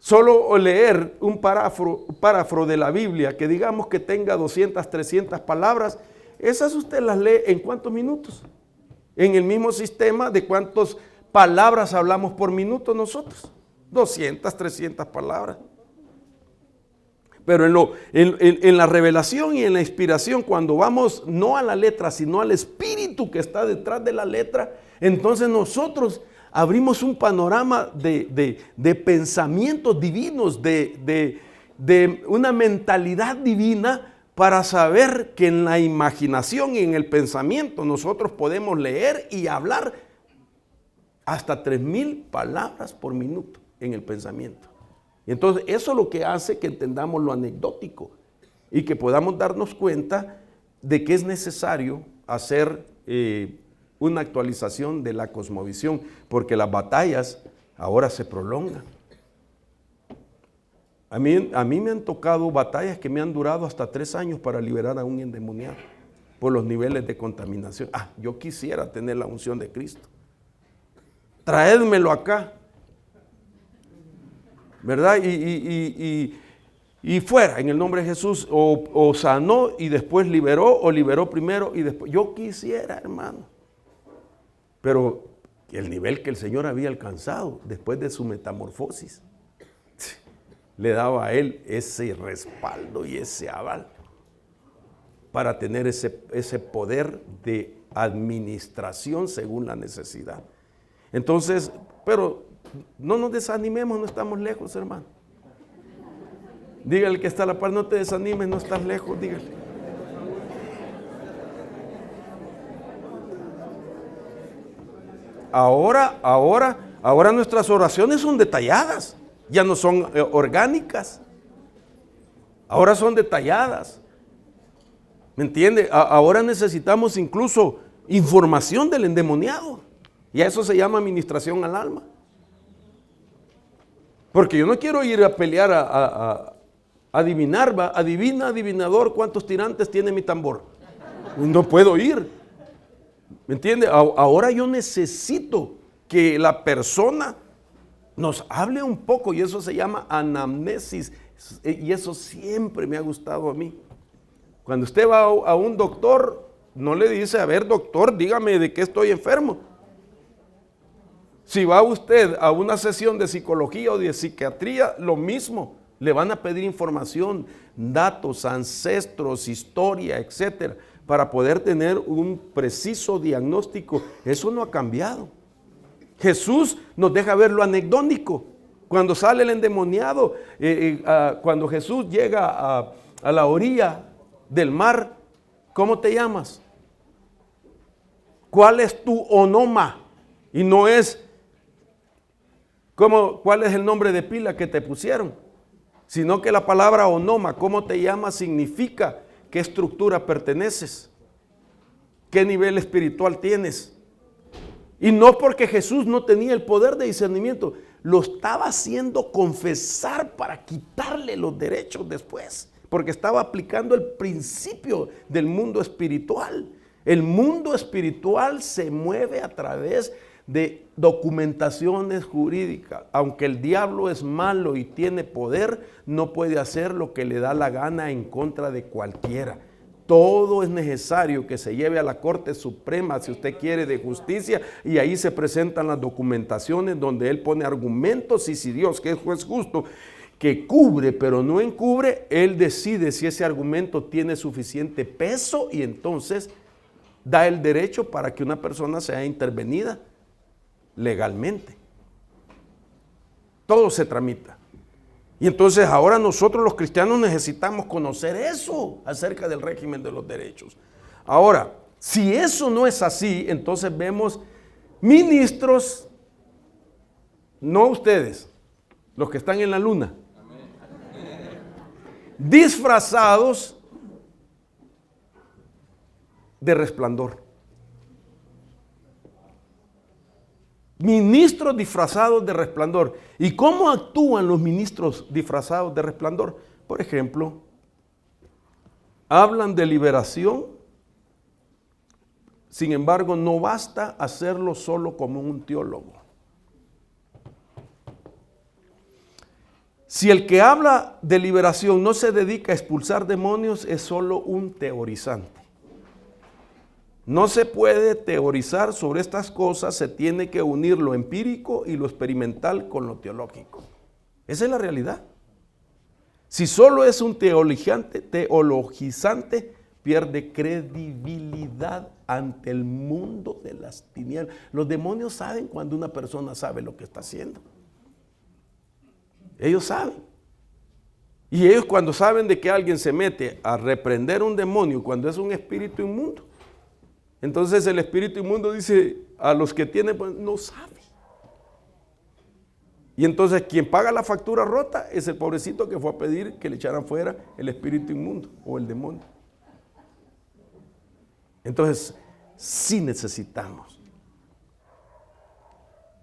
Solo leer un párrafo de la Biblia, que digamos que tenga 200, 300 palabras, esas usted las lee en ¿cuántos minutos? En el mismo sistema de cuántas palabras hablamos por minuto nosotros. 200, 300 palabras. Pero en la revelación y en la inspiración, cuando vamos no a la letra, sino al espíritu que está detrás de la letra, entonces nosotros abrimos un panorama de pensamientos divinos, de una mentalidad divina, para saber que en la imaginación y en el pensamiento nosotros podemos leer y hablar hasta 3000 palabras por minuto en el pensamiento. Y entonces eso es lo que hace que entendamos lo anecdótico y que podamos darnos cuenta de que es necesario hacer una actualización de la cosmovisión, porque las batallas ahora se prolongan. A mí me han tocado batallas que me han durado hasta 3 años para liberar a un endemoniado por los niveles de contaminación. Yo quisiera tener la unción de Cristo. Traédmelo acá, ¿verdad? Y fuera, en el nombre de Jesús, o sanó y después liberó, o liberó primero y después. Yo quisiera, hermano. Pero el nivel que el Señor había alcanzado después de su metamorfosis le daba a él ese respaldo y ese aval para tener ese poder de administración según la necesidad. Entonces, pero no nos desanimemos, no estamos lejos, hermano. Dígale que está a la par, no te desanimes, no estás lejos, dígale. Ahora nuestras oraciones son detalladas, ya no son orgánicas. Ahora son detalladas. ¿Me entiende? Ahora necesitamos incluso información del endemoniado. Y a eso se llama administración al alma. Porque yo no quiero ir a pelear Adivinar, va, adivina, adivinador, ¿cuántos tirantes tiene mi tambor? No puedo ir. ¿Me entiende? Ahora yo necesito que la persona nos hable un poco y eso se llama anamnesis. Y eso siempre me ha gustado a mí. Cuando usted va a un doctor, no le dice, a ver doctor, dígame de qué estoy enfermo. Si va usted a una sesión de psicología o de psiquiatría, lo mismo. Le van a pedir información, datos, ancestros, historia, etcétera, para poder tener un preciso diagnóstico. Eso no ha cambiado. Jesús nos deja ver lo anecdótico. Cuando sale el endemoniado, cuando Jesús llega a la orilla del mar, ¿cómo te llamas? ¿Cuál es tu onoma? Y no es, ¿cuál es el nombre de pila que te pusieron? Sino que la palabra onoma, ¿cómo te llamas? Significa qué estructura perteneces, qué nivel espiritual tienes. Y no porque Jesús no tenía el poder de discernimiento, lo estaba haciendo confesar para quitarle los derechos después, porque estaba aplicando el principio del mundo espiritual. El mundo espiritual se mueve a través de documentaciones jurídicas. Aunque el diablo es malo y tiene poder, no puede hacer lo que le da la gana en contra de cualquiera. Todo es necesario que se lleve a la Corte Suprema, si usted quiere, de justicia, y ahí se presentan las documentaciones donde él pone argumentos, y si Dios, que es juez justo, que cubre pero no encubre, él decide si ese argumento tiene suficiente peso y entonces da el derecho para que una persona sea intervenida legalmente. Todo se tramita. Y entonces ahora nosotros los cristianos necesitamos conocer eso acerca del régimen de los derechos. Ahora, si eso no es así, entonces vemos ministros, no ustedes, los que están en la luna, disfrazados de resplandor. Ministros disfrazados de resplandor. ¿Y cómo actúan los ministros disfrazados de resplandor? Por ejemplo, hablan de liberación, sin embargo, no basta hacerlo solo como un teólogo. Si el que habla de liberación no se dedica a expulsar demonios, es solo un teorizante. No se puede teorizar sobre estas cosas, se tiene que unir lo empírico y lo experimental con lo teológico. Esa es la realidad. Si solo es un teologizante, pierde credibilidad ante el mundo de las tinieblas. Los demonios saben cuando una persona sabe lo que está haciendo. Ellos saben. Y ellos cuando saben de que alguien se mete a reprender un demonio cuando es un espíritu inmundo, entonces el espíritu inmundo dice a los que tienen, pues, no sabe. Y entonces quien paga la factura rota es el pobrecito que fue a pedir que le echaran fuera el espíritu inmundo o el demonio. Entonces sí necesitamos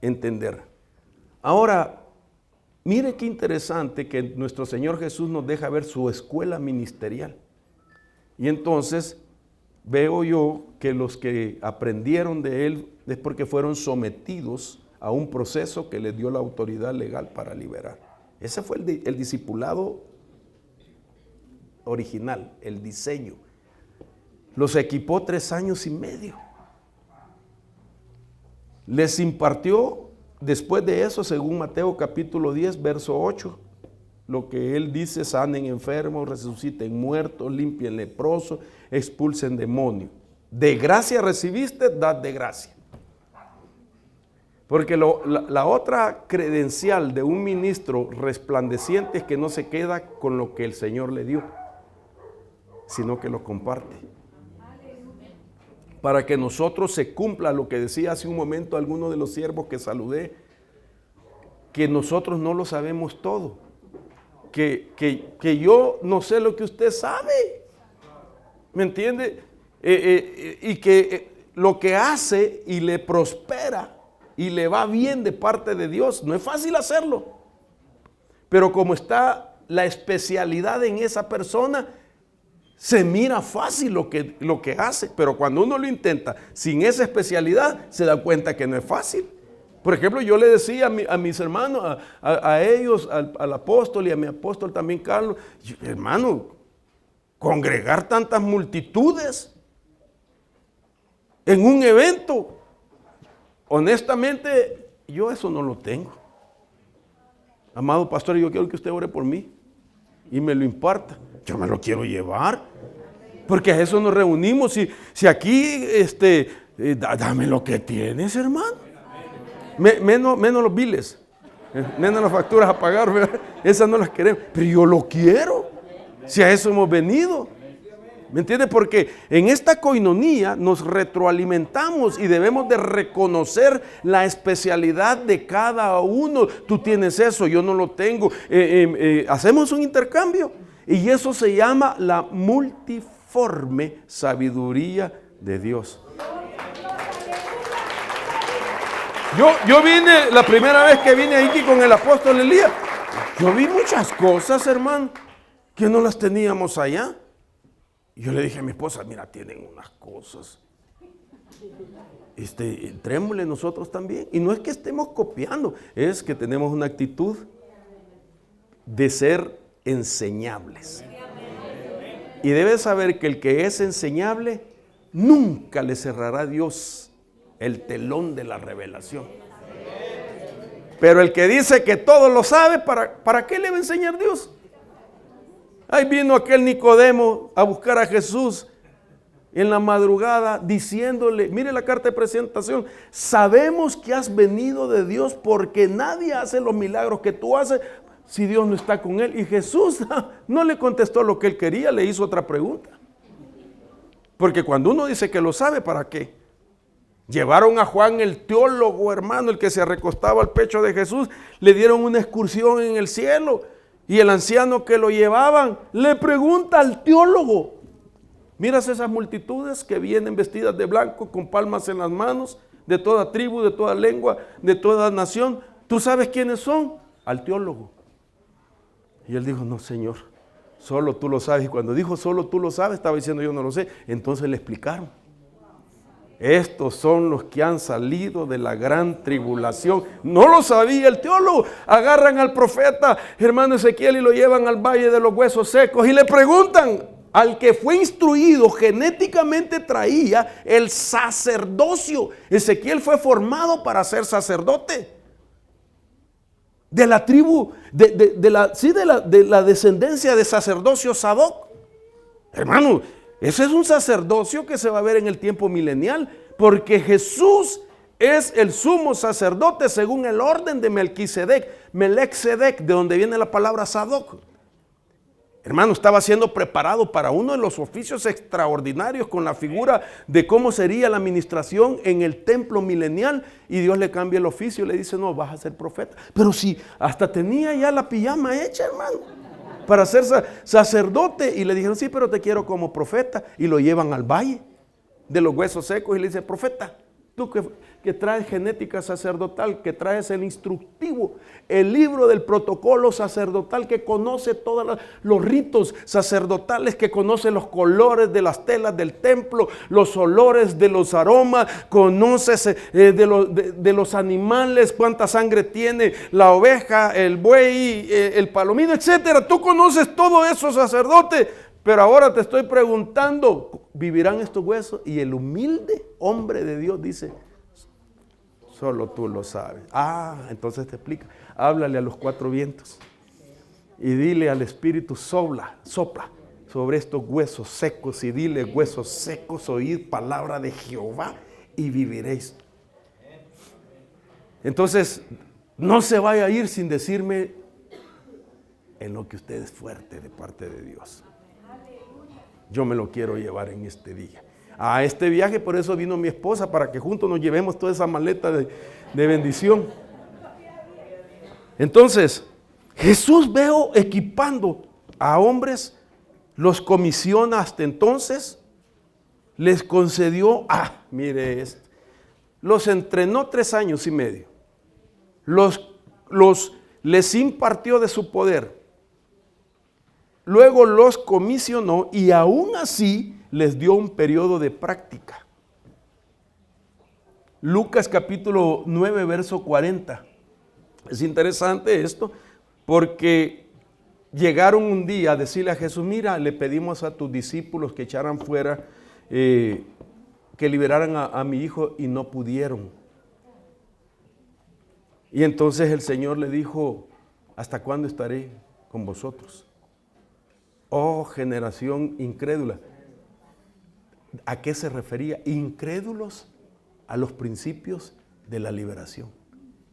entender. Ahora, mire qué interesante que nuestro Señor Jesús nos deja ver su escuela ministerial. Y entonces veo yo que los que aprendieron de él es porque fueron sometidos a un proceso que les dio la autoridad legal para liberar. Ese fue el discipulado original, el diseño. Los equipó 3 años y medio. Les impartió después de eso, según Mateo capítulo 10, verso 8, lo que él dice: sanen enfermos, resuciten muertos, limpien leprosos, expulsen demonios. De gracia recibiste, dad de gracia. Porque la otra credencial de un ministro resplandeciente es que no se queda con lo que el Señor le dio, sino que lo comparte. Para que nosotros se cumpla lo que decía hace un momento alguno de los siervos que saludé, que nosotros no lo sabemos todo. Que yo no sé lo que usted sabe, ¿me entiende? Y que lo que hace y le prospera y le va bien de parte de Dios, no es fácil hacerlo, pero como está la especialidad en esa persona, se mira fácil lo que hace, pero cuando uno lo intenta sin esa especialidad, se da cuenta que no es fácil. Por ejemplo, yo le decía a mis hermanos, a ellos, al apóstol y a mi apóstol también, Carlos, hermano, congregar tantas multitudes en un evento, honestamente, yo eso no lo tengo. Amado pastor, yo quiero que usted ore por mí y me lo imparta. Yo me lo quiero llevar, porque a eso nos reunimos. Si aquí, dame lo que tienes, hermano. Menos los biles, menos las facturas a pagar, ¿verdad? Esas no las queremos, pero yo lo quiero. Si a eso hemos venido, ¿me entiende? Porque en esta coinonía nos retroalimentamos y debemos de reconocer la especialidad de cada uno. Tú tienes eso, yo no lo tengo. Hacemos un intercambio. Y eso se llama la multiforme sabiduría de Dios. Yo vine, la primera vez que vine aquí con el apóstol Elías, yo vi muchas cosas, hermano, que no las teníamos allá. Y yo le dije a mi esposa, mira, tienen unas cosas. Entrémosle nosotros también. Y no es que estemos copiando, es que tenemos una actitud de ser enseñables. Y debes saber que el que es enseñable nunca le cerrará a Dios el telón de la revelación. Pero el que dice que todo lo sabe, ¿para qué le va a enseñar Dios? Ahí vino aquel Nicodemo a buscar a Jesús en la madrugada diciéndole, mire la carta de presentación, sabemos que has venido de Dios porque nadie hace los milagros que tú haces si Dios no está con él. Y Jesús no le contestó lo que él quería, le hizo otra pregunta. Porque cuando uno dice que lo sabe, ¿para qué? Llevaron a Juan el teólogo, hermano, el que se recostaba al pecho de Jesús, le dieron una excursión en el cielo. Y el anciano que lo llevaban le pregunta al teólogo, miras esas multitudes que vienen vestidas de blanco, con palmas en las manos, de toda tribu, de toda lengua, de toda nación, ¿tú sabes quiénes son? Al teólogo. Y él dijo, no, Señor, solo tú lo sabes. Y cuando dijo solo tú lo sabes, estaba diciendo yo no lo sé. Entonces le explicaron. Estos son los que han salido de la gran tribulación. No lo sabía el teólogo. Agarran al profeta, hermano Ezequiel, y lo llevan al valle de los huesos secos y le preguntan al que fue instruido, genéticamente traía el sacerdocio. Ezequiel fue formado para ser sacerdote. De la tribu, de la descendencia de sacerdocio Sadoc. Hermano, ese es un sacerdocio que se va a ver en el tiempo milenial, porque Jesús es el sumo sacerdote según el orden de Melquisedec, Melechsedec, de donde viene la palabra Sadoc. Hermano, estaba siendo preparado para uno de los oficios extraordinarios con la figura de cómo sería la administración en el templo milenial, y Dios le cambia el oficio y le dice, no, vas a ser profeta. Pero si hasta tenía ya la pijama hecha, hermano, para ser sacerdote, y le dijeron, sí, pero te quiero como profeta, y lo llevan al valle de los huesos secos y le dice, profeta, tú que traes genética sacerdotal, que traes el instructivo, el libro del protocolo sacerdotal, que conoce todos los ritos sacerdotales, que conoce los colores de las telas del templo, los olores de los aromas, conoces de los animales, cuánta sangre tiene la oveja, el buey, el palomino, etcétera. Tú conoces todo eso, sacerdote. Pero ahora te estoy preguntando, ¿vivirán estos huesos? Y el humilde hombre de Dios dice, solo tú lo sabes. Entonces te explica, háblale a los cuatro vientos y dile al Espíritu, sopla sobre estos huesos secos, y dile, huesos secos, oíd palabra de Jehová y viviréis. Entonces, no se vaya a ir sin decirme en lo que usted es fuerte de parte de Dios. Yo me lo quiero llevar en este día. A este viaje, por eso vino mi esposa, para que juntos nos llevemos toda esa maleta de bendición. Entonces, Jesús veo equipando a hombres, los comisiona hasta entonces, les concedió, mire esto, los entrenó 3 años y medio, les impartió de su poder, luego los comisionó y aún así les dio un periodo de práctica. Lucas capítulo 9, verso 40. Es interesante esto porque llegaron un día a decirle a Jesús, mira, le pedimos a tus discípulos que echaran fuera, que liberaran a mi hijo y no pudieron. Y entonces el Señor le dijo, ¿hasta cuándo estaré con vosotros? Oh, generación incrédula. ¿A qué se refería? Incrédulos a los principios de la liberación.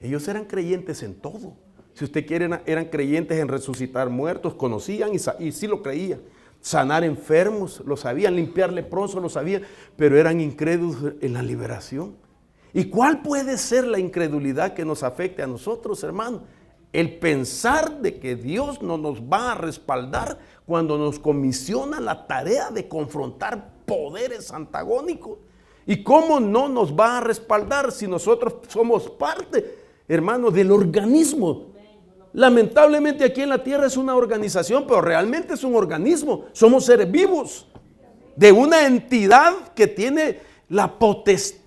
Ellos eran creyentes en todo. Si usted quiere, eran creyentes en resucitar muertos, conocían y sí lo creían. Sanar enfermos, lo sabían, limpiar leprosos, lo sabían, pero eran incrédulos en la liberación. ¿Y cuál puede ser la incredulidad que nos afecte a nosotros, hermano? El pensar de que Dios no nos va a respaldar cuando nos comisiona la tarea de confrontar poderes antagónicos. ¿Y cómo no nos va a respaldar si nosotros somos parte, hermano, del organismo? Lamentablemente aquí en la tierra es una organización, pero realmente es un organismo. Somos seres vivos de una entidad que tiene la potestad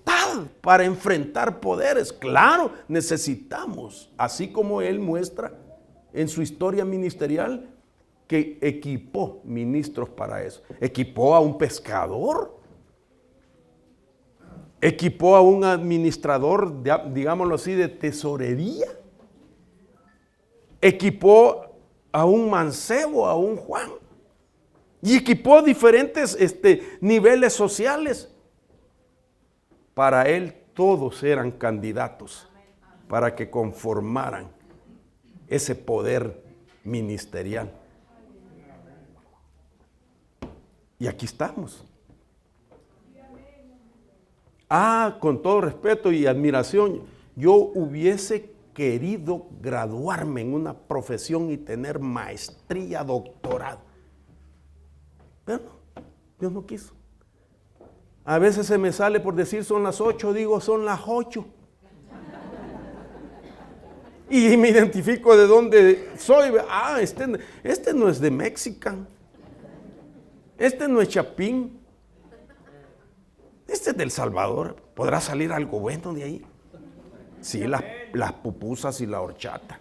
para enfrentar poderes. Claro, necesitamos, así como Él muestra en su historia ministerial, que equipó ministros para eso. Equipó a un pescador, equipó a un administrador, digámoslo así, de tesorería, equipó a un mancebo, a un Juan, y equipó diferentes niveles sociales. Para él todos eran candidatos para que conformaran ese poder ministerial. Y aquí estamos. Con todo respeto y admiración, yo hubiese querido graduarme en una profesión y tener maestría, doctorado. Pero no, Dios no quiso. A veces se me sale por decir son las 8, digo son las 8. Y me identifico de dónde soy. Este no es de Mexican. Este no es Chapín. Este es del Salvador. ¿Podrá salir algo bueno de ahí? Sí, las pupusas y la horchata.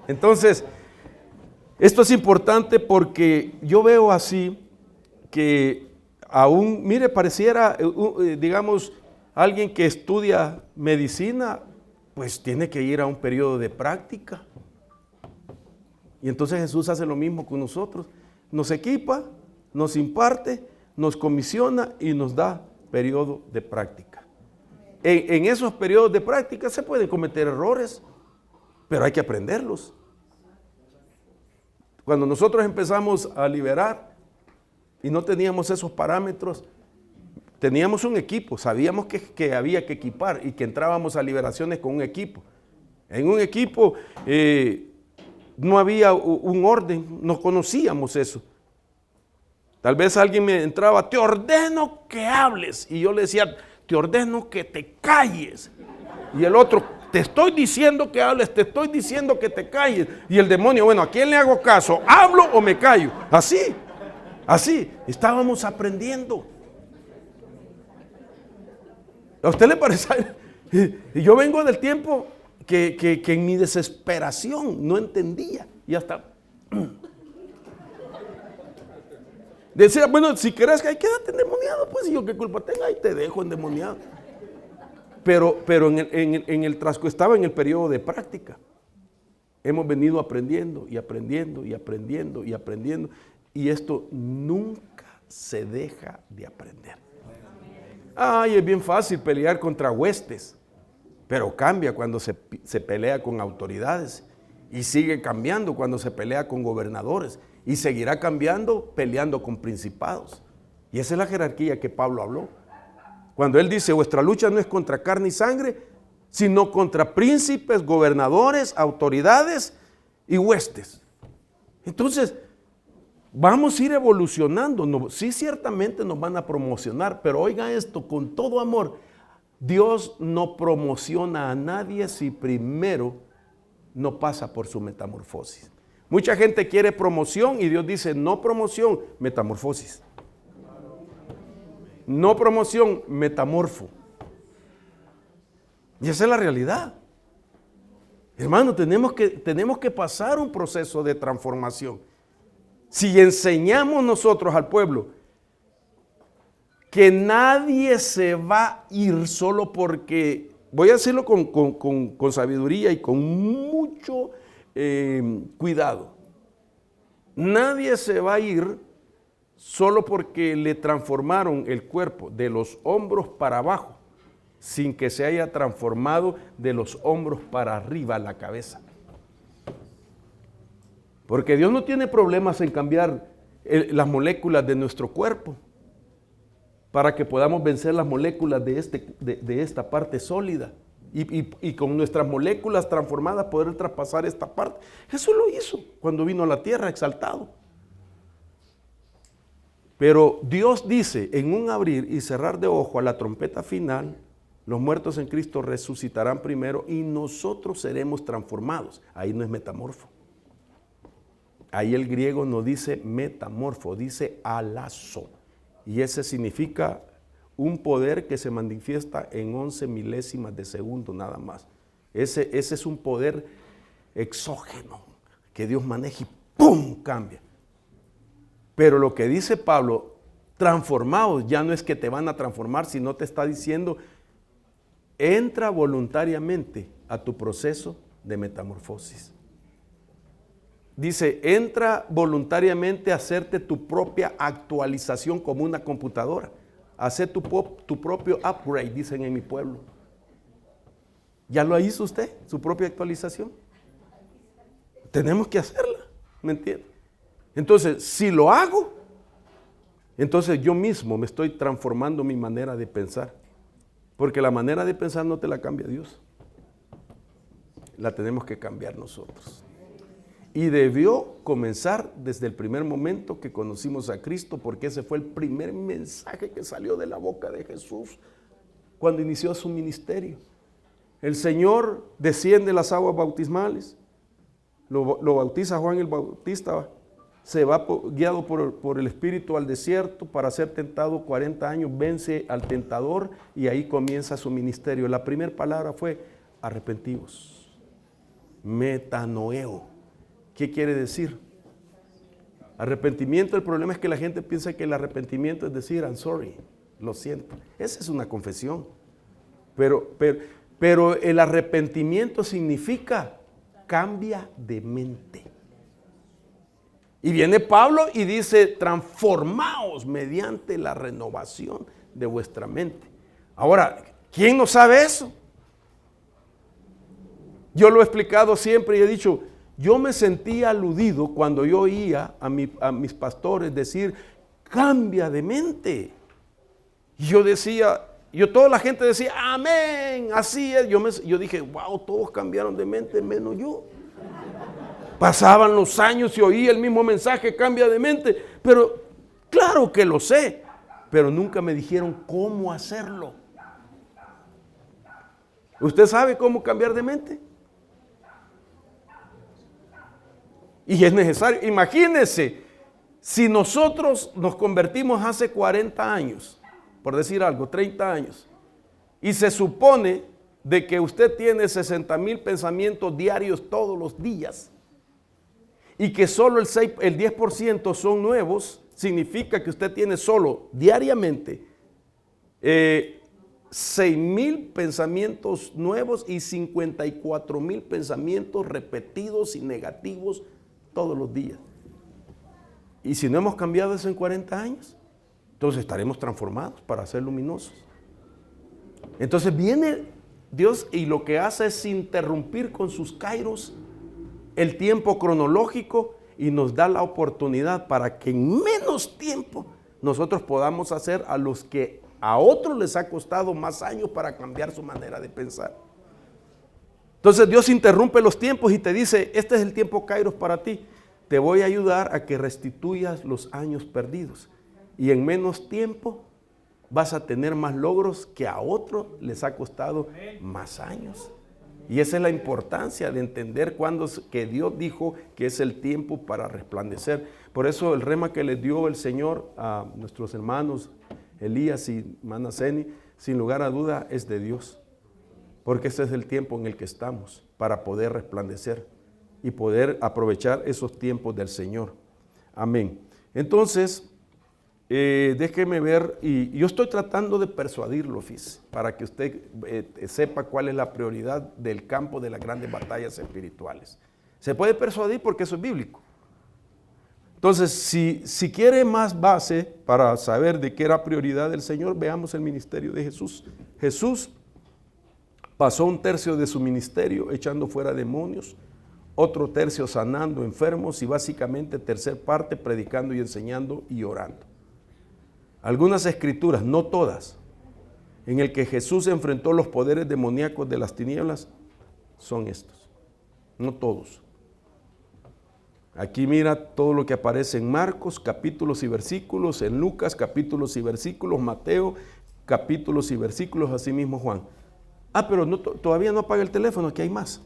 Entonces, esto es importante porque yo veo así que aún, mire, pareciera, digamos, alguien que estudia medicina, pues tiene que ir a un periodo de práctica. Y entonces Jesús hace lo mismo con nosotros. Nos equipa, nos imparte, nos comisiona y nos da periodo de práctica. En esos periodos de práctica se pueden cometer errores, pero hay que aprenderlos. Cuando nosotros empezamos a liberar y no teníamos esos parámetros, teníamos un equipo, sabíamos que había que equipar y que entrábamos a liberaciones con un equipo. En un equipo no había un orden, no conocíamos eso. Tal vez alguien me entraba, te ordeno que hables, y yo le decía, te ordeno que te calles. Y el otro, te estoy diciendo que hables, te estoy diciendo que te calles. Y el demonio, bueno, ¿a quién le hago caso? ¿Hablo o me callo? Así, estábamos aprendiendo. ¿A usted le parece? Y yo vengo del tiempo que en mi desesperación no entendía. Y hasta decía, bueno, si querés que quédate endemoniado, pues, y yo qué culpa tenga, ahí te dejo endemoniado. Pero en el transcurso, estaba en el periodo de práctica. Hemos venido aprendiendo y aprendiendo y aprendiendo y aprendiendo. Y esto nunca se deja de aprender. Es bien fácil pelear contra huestes, pero cambia cuando se pelea con autoridades. Y sigue cambiando cuando se pelea con gobernadores. Y seguirá cambiando peleando con principados. Y esa es la jerarquía que Pablo habló. Cuando él dice, vuestra lucha no es contra carne y sangre, sino contra príncipes, gobernadores, autoridades y huestes. Entonces, vamos a ir evolucionando. Sí, ciertamente nos van a promocionar, pero oiga esto, con todo amor, Dios no promociona a nadie si primero no pasa por su metamorfosis. Mucha gente quiere promoción y Dios dice, no promoción, metamorfosis. No promoción, metamorfo. Y esa es la realidad. Hermano, tenemos que pasar un proceso de transformación. Si enseñamos nosotros al pueblo que nadie se va a ir solo porque, voy a decirlo con sabiduría y con mucho cuidado, nadie se va a ir solo porque le transformaron el cuerpo de los hombros para abajo, sin que se haya transformado de los hombros para arriba la cabeza. Porque Dios no tiene problemas en cambiar las moléculas de nuestro cuerpo para que podamos vencer las moléculas de esta parte sólida y con nuestras moléculas transformadas poder traspasar esta parte. Eso lo hizo cuando vino a la tierra exaltado. Pero Dios dice en un abrir y cerrar de ojo a la trompeta final, los muertos en Cristo resucitarán primero y nosotros seremos transformados. Ahí no es metamorfo. Ahí el griego no dice metamorfo, dice alazo. Y ese significa un poder que se manifiesta en 11 milésimas de segundo nada más. Ese es un poder exógeno que Dios maneja y ¡pum! Cambia. Pero lo que dice Pablo, transformados, ya no es que te van a transformar, sino te está diciendo, entra voluntariamente a tu proceso de metamorfosis. Dice, entra voluntariamente a hacerte tu propia actualización como una computadora. Hacer tu propio upgrade, dicen en mi pueblo. ¿Ya lo hizo usted, su propia actualización? Tenemos que hacerla, ¿me entiende? Entonces, si lo hago, entonces yo mismo me estoy transformando mi manera de pensar. Porque la manera de pensar no te la cambia Dios. La tenemos que cambiar nosotros. Y debió comenzar desde el primer momento que conocimos a Cristo, porque ese fue el primer mensaje que salió de la boca de Jesús cuando inició su ministerio. El Señor desciende las aguas bautismales, lo bautiza Juan el Bautista, se va guiado por el Espíritu al desierto para ser tentado 40 años, vence al tentador y ahí comienza su ministerio. La primera palabra fue arrepentíos, metanoeo. ¿Qué quiere decir? Arrepentimiento, el problema es que la gente piensa que el arrepentimiento es decir, I'm sorry, lo siento. Esa es una confesión. Pero el arrepentimiento significa cambia de mente. Y viene Pablo y dice, transformaos mediante la renovación de vuestra mente. Ahora, ¿quién no sabe eso? Yo lo he explicado siempre y he dicho, yo me sentía aludido cuando yo oía a mis pastores decir, cambia de mente. Y yo decía, toda la gente decía, amén, así es. Yo dije, wow, todos cambiaron de mente menos yo. Pasaban los años y oía el mismo mensaje, cambia de mente. Pero claro que lo sé, pero nunca me dijeron cómo hacerlo. ¿Usted sabe cómo cambiar de mente? Y es necesario. Imagínense, si nosotros nos convertimos hace 40 años, por decir algo, 30 años, y se supone de que usted tiene 60,000 pensamientos diarios todos los días, y que solo el 10% son nuevos, significa que usted tiene solo diariamente 6,000 pensamientos nuevos y 54,000 pensamientos repetidos y negativos todos los días. Y si no hemos cambiado eso en 40 años, entonces estaremos transformados para ser luminosos. Entonces viene Dios y lo que hace es interrumpir con sus kairos el tiempo cronológico y nos da la oportunidad para que en menos tiempo nosotros podamos hacer a los que a otros les ha costado más años para cambiar su manera de pensar. Entonces Dios interrumpe los tiempos y te dice, este es el tiempo kairos para ti. Te voy a ayudar a que restituyas los años perdidos. Y en menos tiempo vas a tener más logros que a otros les ha costado más años. Y esa es la importancia de entender cuándo que Dios dijo que es el tiempo para resplandecer. Por eso el rema que le dio el Señor a nuestros hermanos Elías y Manaseni, sin lugar a duda, es de Dios. Porque ese es el tiempo en el que estamos para poder resplandecer y poder aprovechar esos tiempos del Señor. Amén. Entonces, déjeme ver, y yo estoy tratando de persuadirlo, fíjese, para que usted sepa cuál es la prioridad del campo de las grandes batallas espirituales. Se puede persuadir porque eso es bíblico. Entonces, si quiere más base para saber de qué era prioridad del Señor, veamos el ministerio de Jesús. Jesús pasó un tercio de su ministerio echando fuera demonios, otro tercio sanando enfermos y básicamente tercer parte predicando y enseñando y orando. Algunas escrituras, no todas, en el que Jesús enfrentó los poderes demoníacos de las tinieblas, son estos, no todos. Aquí mira todo lo que aparece en Marcos, capítulos y versículos, en Lucas, capítulos y versículos, Mateo, capítulos y versículos, así mismo Juan. Pero no, todavía no apaga el teléfono, aquí hay más.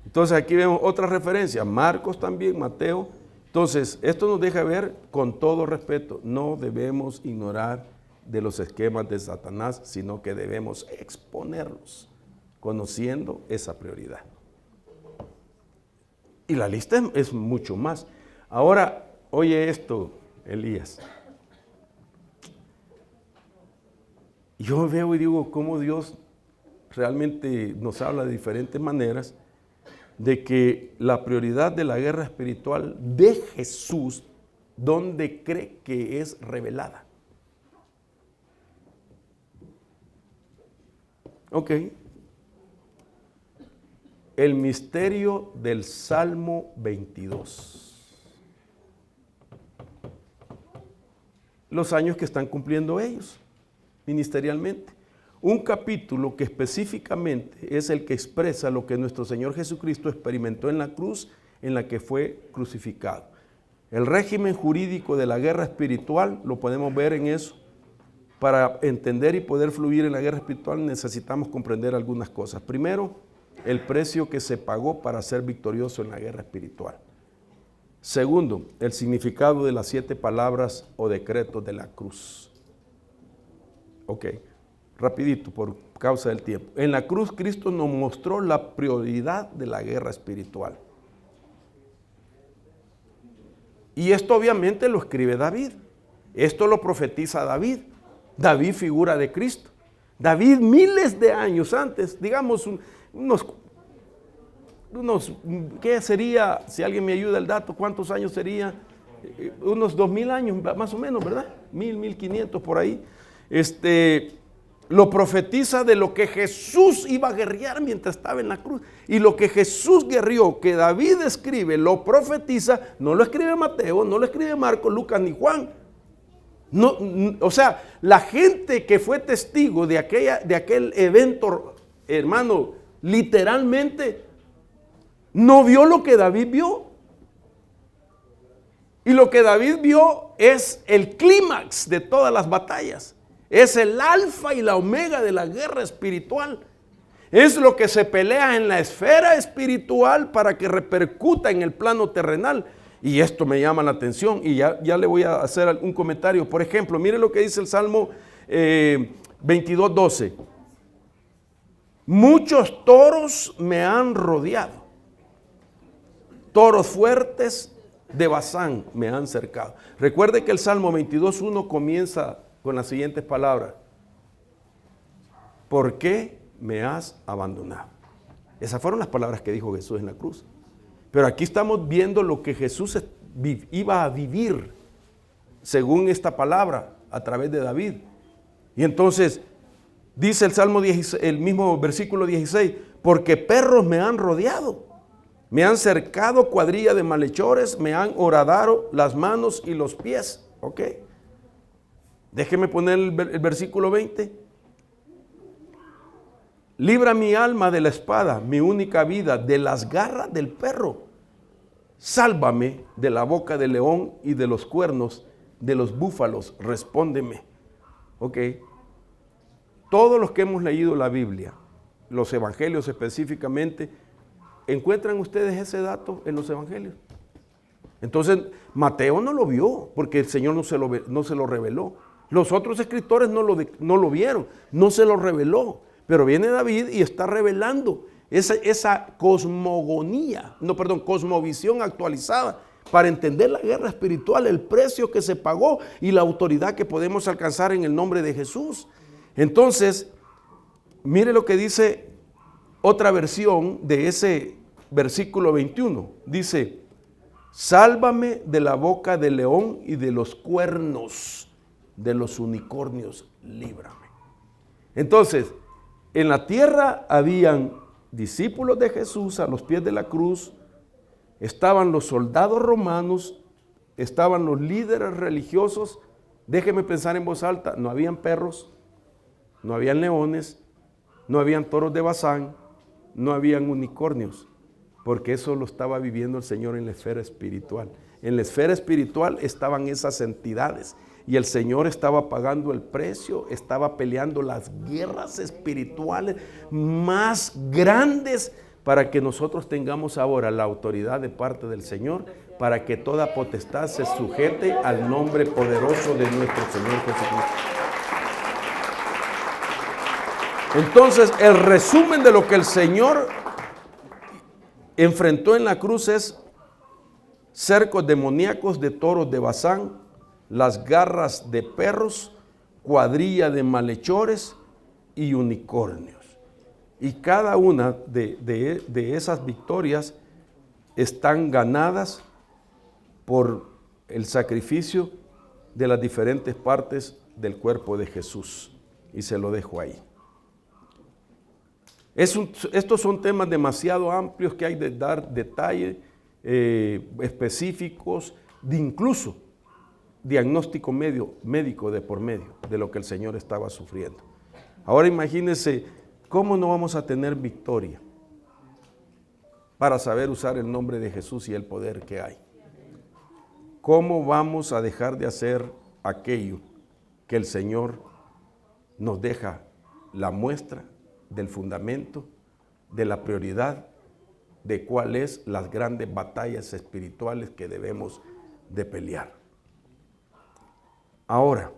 Entonces aquí vemos otra referencia, Marcos también, Mateo. Entonces, esto nos deja ver, con todo respeto, no debemos ignorar de los esquemas de Satanás, sino que debemos exponerlos, conociendo esa prioridad. Y la lista es mucho más. Ahora, oye esto, Elías. Yo veo y digo cómo Dios realmente nos habla de diferentes maneras, de que la prioridad de la guerra espiritual de Jesús, ¿dónde cree que es revelada? Ok. El misterio del Salmo 22. Los años que están cumpliendo ellos, ministerialmente. Un capítulo que específicamente es el que expresa lo que nuestro Señor Jesucristo experimentó en la cruz en la que fue crucificado. El régimen jurídico de la guerra espiritual lo podemos ver en eso. Para entender y poder fluir en la guerra espiritual necesitamos comprender algunas cosas. Primero, el precio que se pagó para ser victorioso en la guerra espiritual. Segundo, el significado de las 7 palabras o decretos de la cruz. Ok. Rapidito, por causa del tiempo. En la cruz Cristo nos mostró la prioridad de la guerra espiritual. Y esto obviamente lo escribe David. Esto lo profetiza David. David figura de Cristo. David miles de años antes, digamos unos, ¿qué sería? Si alguien me ayuda el dato, ¿cuántos años sería? Unos 2000 años más o menos, ¿verdad? 1500 por ahí. Lo profetiza de lo que Jesús iba a guerrear mientras estaba en la cruz. Y lo que Jesús guerreó, que David escribe, lo profetiza, no lo escribe Mateo, no lo escribe Marcos, Lucas ni Juan. No, o sea, la gente que fue testigo de aquel evento, hermano, literalmente no vio lo que David vio. Y lo que David vio es el clímax de todas las batallas. Es el alfa y la omega de la guerra espiritual. Es lo que se pelea en la esfera espiritual para que repercuta en el plano terrenal. Y esto me llama la atención y ya le voy a hacer un comentario. Por ejemplo, mire lo que dice el Salmo 22:12. Muchos toros me han rodeado. Toros fuertes de Basán me han cercado. Recuerde que el Salmo 22:1 comienza con las siguientes palabras. ¿Por qué me has abandonado? Esas fueron las palabras que dijo Jesús en la cruz. Pero aquí estamos viendo lo que Jesús iba a vivir según esta palabra a través de David. Y entonces dice el Salmo 16, el mismo versículo 16, porque perros me han rodeado, me han cercado cuadrilla de malhechores, me han horadado las manos y los pies. ¿Ok? Déjeme poner el versículo 20. Libra mi alma de la espada, mi única vida, de las garras del perro. Sálvame de la boca del león y de los cuernos de los búfalos. Respóndeme. Ok. todos los que hemos leído la Biblia, los evangelios específicamente, ¿encuentran ustedes ese dato en los evangelios? Entonces, Mateo no lo vio, porque el Señor no se lo reveló. Los otros escritores no lo vieron, no se lo reveló. Pero viene David y está revelando esa cosmovisión actualizada para entender la guerra espiritual, el precio que se pagó y la autoridad que podemos alcanzar en el nombre de Jesús. Entonces, mire lo que dice otra versión de ese versículo 21. Dice: sálvame de la boca del león y de los cuernos de los unicornios, líbrame. Entonces, en la tierra habían discípulos de Jesús a los pies de la cruz, estaban los soldados romanos, estaban los líderes religiosos. Déjeme pensar en voz alta, no habían perros, no habían leones, no habían toros de Bazán, no habían unicornios, porque eso lo estaba viviendo el Señor en la esfera espiritual. En la esfera espiritual estaban esas entidades y el Señor estaba pagando el precio, estaba peleando las guerras espirituales más grandes para que nosotros tengamos ahora la autoridad de parte del Señor, para que toda potestad se sujete al nombre poderoso de nuestro Señor Jesucristo. Entonces, el resumen de lo que el Señor enfrentó en la cruz es cercos demoníacos de toros de Bazán, las garras de perros, cuadrilla de malhechores y unicornios. Y cada una de esas victorias están ganadas por el sacrificio de las diferentes partes del cuerpo de Jesús. Y se lo dejo ahí. Estos son temas demasiado amplios que hay de dar detalles específicos, de incluso diagnóstico médico de por medio de lo que el Señor estaba sufriendo. Ahora imagínense cómo no vamos a tener victoria para saber usar el nombre de Jesús y el poder que hay. ¿Cómo vamos a dejar de hacer aquello que el Señor nos deja la muestra del fundamento, de la prioridad, de cuáles las grandes batallas espirituales que debemos de pelear? Ahora,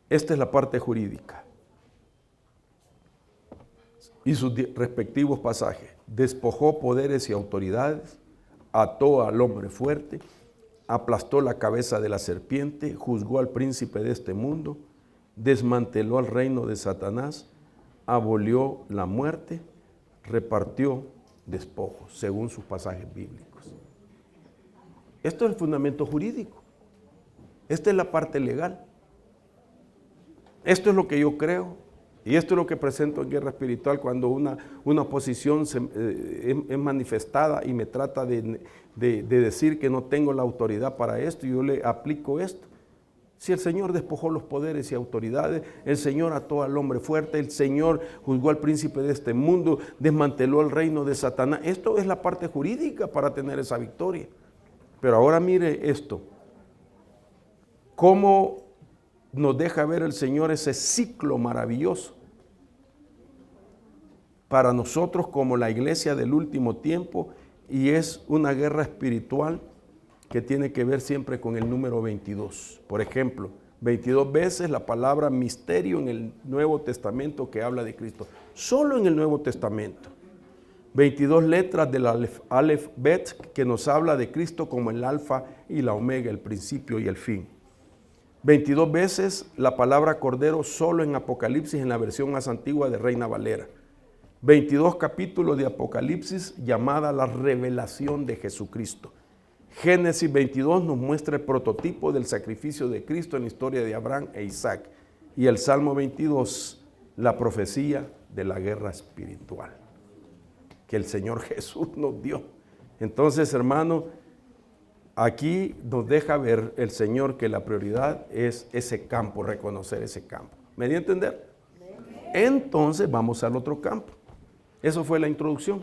esta es la parte jurídica y sus respectivos pasajes. Despojó poderes y autoridades, ató al hombre fuerte, aplastó la cabeza de la serpiente, juzgó al príncipe de este mundo, desmanteló el reino de Satanás, abolió la muerte, repartió despojos, según sus pasajes bíblicos. Esto es el fundamento jurídico. Esta es la parte legal. Esto es lo que yo creo y esto es lo que presento en guerra espiritual cuando una oposición es manifestada y me trata de decir que no tengo la autoridad para esto, y yo le aplico esto. Si el Señor despojó los poderes y autoridades, el Señor ató al hombre fuerte, el Señor juzgó al príncipe de este mundo, desmanteló el reino de Satanás. Esto es la parte jurídica para tener esa victoria. Pero ahora mire esto. ¿Cómo nos deja ver el Señor ese ciclo maravilloso para nosotros como la iglesia del último tiempo? Y es una guerra espiritual que tiene que ver siempre con el número 22. Por ejemplo, 22 veces la palabra misterio en el Nuevo Testamento que habla de Cristo. Solo en el Nuevo Testamento. 22 letras del Aleph Bet que nos habla de Cristo como el alfa y la omega, el principio y el fin. 22 veces la palabra cordero solo en Apocalipsis, en la versión más antigua de Reina Valera. 22 capítulos de Apocalipsis llamada la revelación de Jesucristo. Génesis 22 nos muestra el prototipo del sacrificio de Cristo en la historia de Abraham e Isaac. Y el Salmo 22, la profecía de la guerra espiritual que el Señor Jesús nos dio. Entonces, hermano, aquí nos deja ver el Señor que la prioridad es ese campo, reconocer ese campo. ¿Me di a entender? Entonces vamos al otro campo. Eso fue la introducción.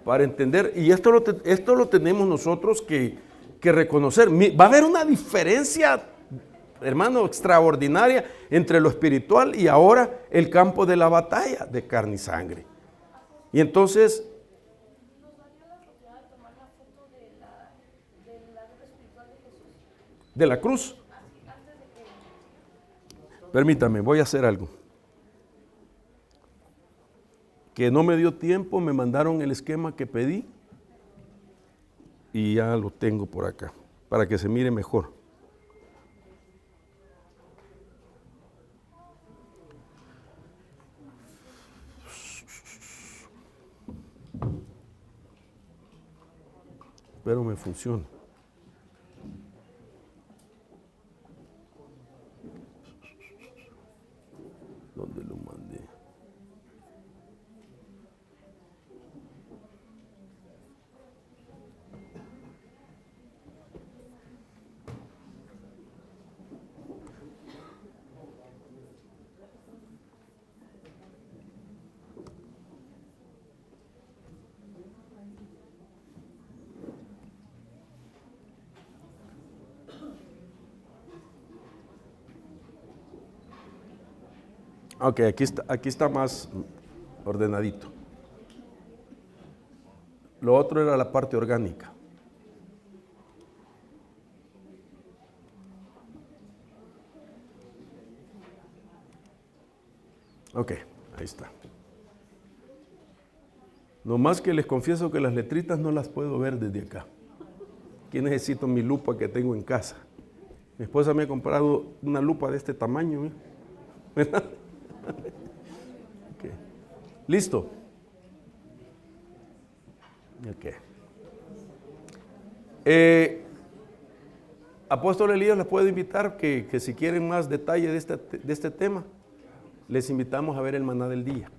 Para entender, y esto lo tenemos nosotros que reconocer. Va a haber una diferencia hermano, extraordinaria entre lo espiritual y ahora el campo de la batalla de carne y sangre. Y entonces, de la cruz. Permítame, voy a hacer algo. Que no me dio tiempo, me mandaron el esquema que pedí y ya lo tengo por acá, para que se mire mejor. Espero me funcione. ¿Dónde lo mandé? Ok, aquí está más ordenadito. Lo otro era la parte orgánica. Ok, ahí está. Nomás que les confieso que las letritas no las puedo ver desde acá. Aquí necesito mi lupa que tengo en casa. Mi esposa me ha comprado una lupa de este tamaño, ¿eh? ¿Verdad? Okay. ¿Listo? Ok. Apóstol Elías, les puedo invitar que si quieren más detalle de este tema, les invitamos a ver el Maná del Día,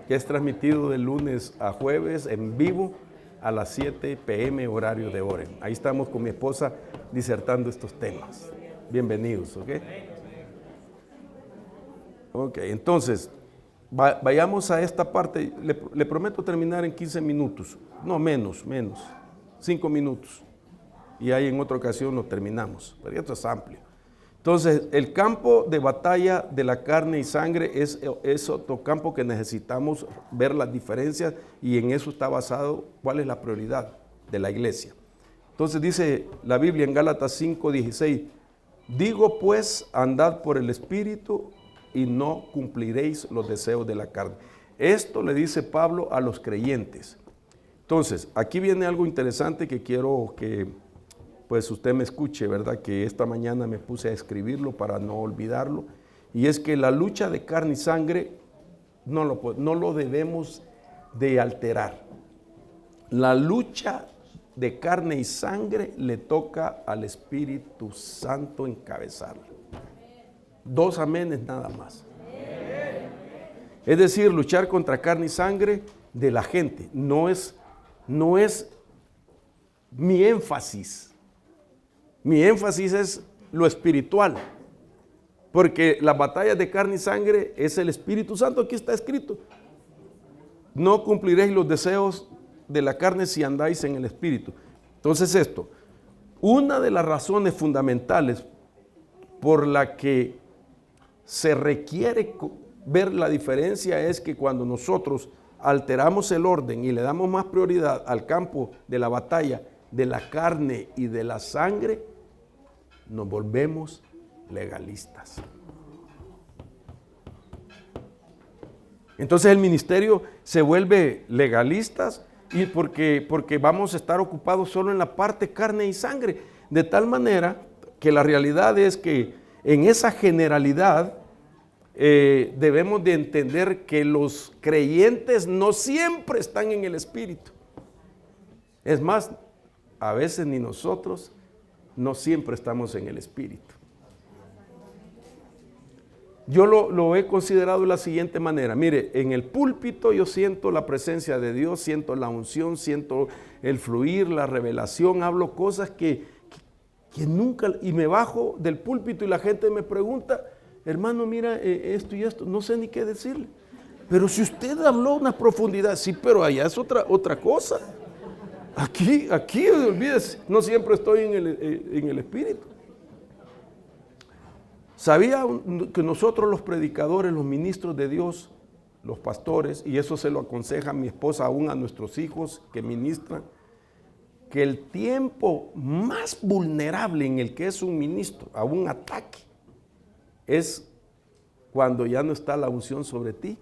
que es transmitido de lunes a jueves en vivo a las 7 p.m. horario de Orem. Ahí estamos con mi esposa disertando estos temas. Bienvenidos, ¿ok? Ok, entonces, vayamos a esta parte. Le prometo terminar en 15 minutos. No, menos, 5 minutos. Y ahí en otra ocasión lo terminamos. Pero esto es amplio. Entonces, el campo de batalla de la carne y sangre es otro campo que necesitamos ver las diferencias y en eso está basado cuál es la prioridad de la iglesia. Entonces dice la Biblia en Gálatas 5:16, digo pues, andad por el Espíritu y no cumpliréis los deseos de la carne. Esto le dice Pablo a los creyentes. Entonces, aquí viene algo interesante que quiero que pues usted me escuche, ¿verdad? Que esta mañana me puse a escribirlo para no olvidarlo. Y es que la lucha de carne y sangre no lo debemos de alterar. La lucha de carne y sangre le toca al Espíritu Santo encabezarla. 2 amenes nada más. Es decir, luchar contra carne y sangre de la gente. No es mi énfasis. Mi énfasis es lo espiritual. Porque las batallas de carne y sangre es el Espíritu Santo. Aquí está escrito. No cumpliréis los deseos de la carne si andáis en el Espíritu. Entonces esto, una de las razones fundamentales por la que se requiere ver la diferencia es que cuando nosotros alteramos el orden y le damos más prioridad al campo de la batalla de la carne y de la sangre, nos volvemos legalistas. Entonces el ministerio se vuelve legalistas y porque vamos a estar ocupados solo en la parte carne y sangre, de tal manera que la realidad es que en esa generalidad debemos de entender que los creyentes no siempre están en el Espíritu. Es más, a veces ni nosotros no siempre estamos en el Espíritu. Yo lo he considerado de la siguiente manera. Mire, en el púlpito yo siento la presencia de Dios, siento la unción, siento el fluir, la revelación, hablo cosas que nunca, y me bajo del púlpito y la gente me pregunta, hermano, mira esto y esto, no sé ni qué decirle. Pero si usted habló una profundidad, sí, pero allá es otra cosa. Aquí, olvídese, no siempre estoy en el Espíritu. ¿Sabía que nosotros los predicadores, los ministros de Dios, los pastores, y eso se lo aconseja mi esposa aún a nuestros hijos que ministran, que el tiempo más vulnerable en el que es un ministro a un ataque es cuando ya no está la unción sobre ti,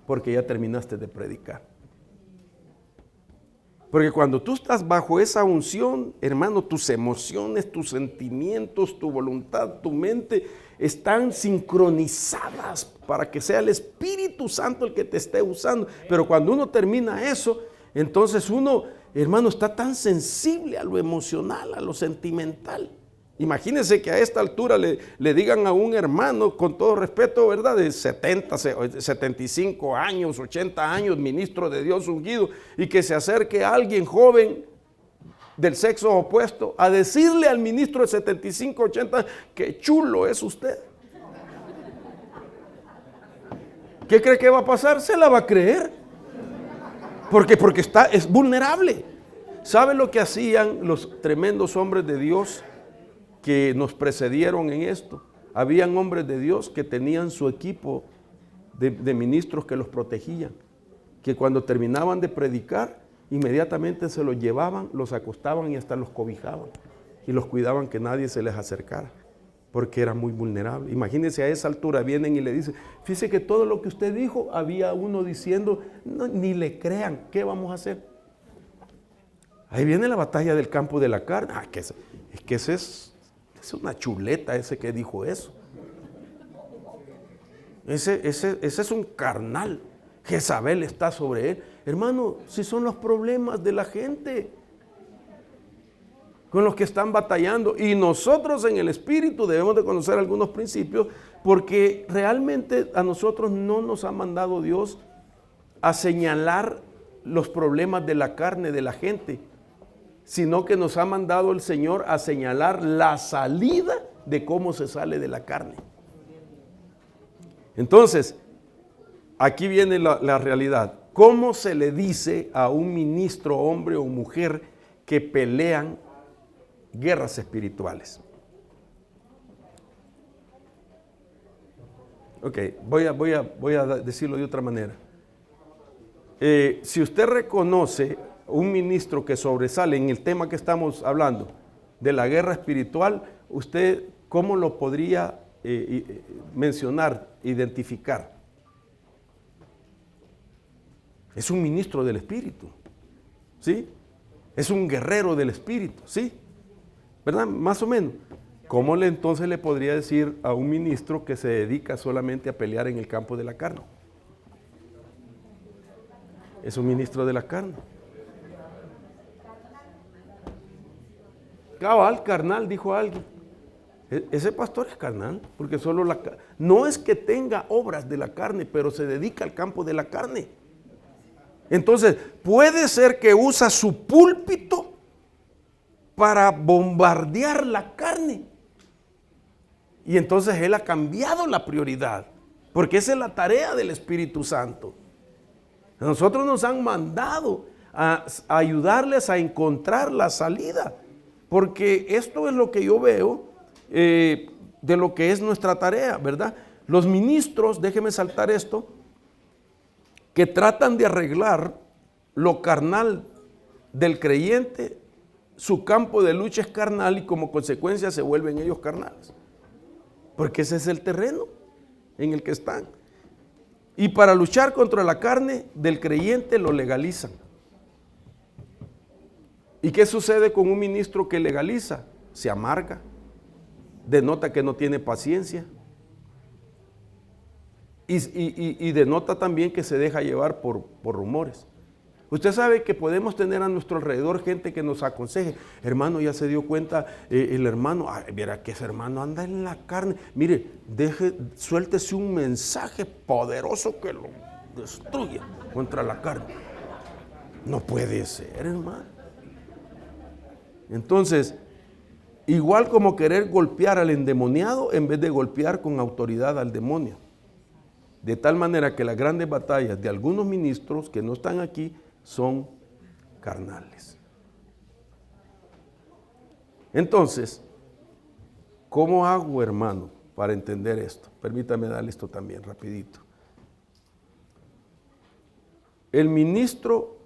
porque ya terminaste de predicar? Porque cuando tú estás bajo esa unción, hermano, tus emociones, tus sentimientos, tu voluntad, tu mente están sincronizadas para que sea el Espíritu Santo el que te esté usando. Pero cuando uno termina eso, entonces uno, hermano, está tan sensible a lo emocional, a lo sentimental. Imagínense que a esta altura le digan a un hermano, con todo respeto, ¿verdad?, de 70, 75 años, 80 años, ministro de Dios ungido, y que se acerque a alguien joven del sexo opuesto a decirle al ministro de 75, 80, que chulo es usted. ¿Qué cree que va a pasar? Se la va a creer. Porque es vulnerable. ¿Sabe lo que hacían los tremendos hombres de Dios que nos precedieron en esto? Habían hombres de Dios que tenían su equipo de ministros que los protegían, que cuando terminaban de predicar, inmediatamente se los llevaban, los acostaban y hasta los cobijaban y los cuidaban que nadie se les acercara, porque era muy vulnerable. Imagínense, a esa altura vienen y le dicen, fíjese que todo lo que usted dijo, había uno diciendo, no, ni le crean, ¿qué vamos a hacer? Ahí viene la batalla del campo de la carne. Es que ese es una chuleta ese que dijo eso. Ese es un carnal. Jezabel está sobre él. Hermano, si son los problemas de la gente con los que están batallando, y nosotros en el Espíritu debemos de conocer algunos principios, porque realmente a nosotros no nos ha mandado Dios a señalar los problemas de la carne de la gente, sino que nos ha mandado el Señor a señalar la salida de cómo se sale de la carne. Entonces, aquí viene la realidad. ¿Cómo se le dice a un ministro, hombre o mujer, que pelean guerras espirituales? Ok, voy a decirlo de otra manera. Si usted reconoce un ministro que sobresale en el tema que estamos hablando, de la guerra espiritual, usted, ¿cómo lo podría mencionar, identificar? Es un ministro del Espíritu, ¿sí? Es un guerrero del Espíritu, ¿sí? ¿Verdad? Más o menos. ¿Cómo entonces le podría decir a un ministro que se dedica solamente a pelear en el campo de la carne? Es un ministro de la carne. Cabal, carnal, dijo alguien. Ese pastor es carnal, porque solo no es que tenga obras de la carne, pero se dedica al campo de la carne. Entonces, puede ser que usa su púlpito para bombardear la carne. Y entonces él ha cambiado la prioridad, porque esa es la tarea del Espíritu Santo. A nosotros nos han mandado a ayudarles a encontrar la salida, porque esto es lo que yo veo de lo que es nuestra tarea, ¿verdad? Los ministros, déjeme saltar esto, que tratan de arreglar lo carnal del creyente, su campo de lucha es carnal y como consecuencia se vuelven ellos carnales. Porque ese es el terreno en el que están. Y para luchar contra la carne del creyente lo legalizan. ¿Y qué sucede con un ministro que legaliza? Se amarga, denota que no tiene paciencia y denota también que se deja llevar por rumores. Usted sabe que podemos tener a nuestro alrededor gente que nos aconseje, hermano, ya se dio cuenta el hermano, viera que ese hermano anda en la carne, mire, suéltese un mensaje poderoso que lo destruya contra la carne. No puede ser, hermano. Entonces, igual como querer golpear al endemoniado en vez de golpear con autoridad al demonio. De tal manera que las grandes batallas de algunos ministros que no están aquí son carnales. Entonces, ¿cómo hago, hermano, para entender esto. Permítame darle esto también, rapidito. El ministro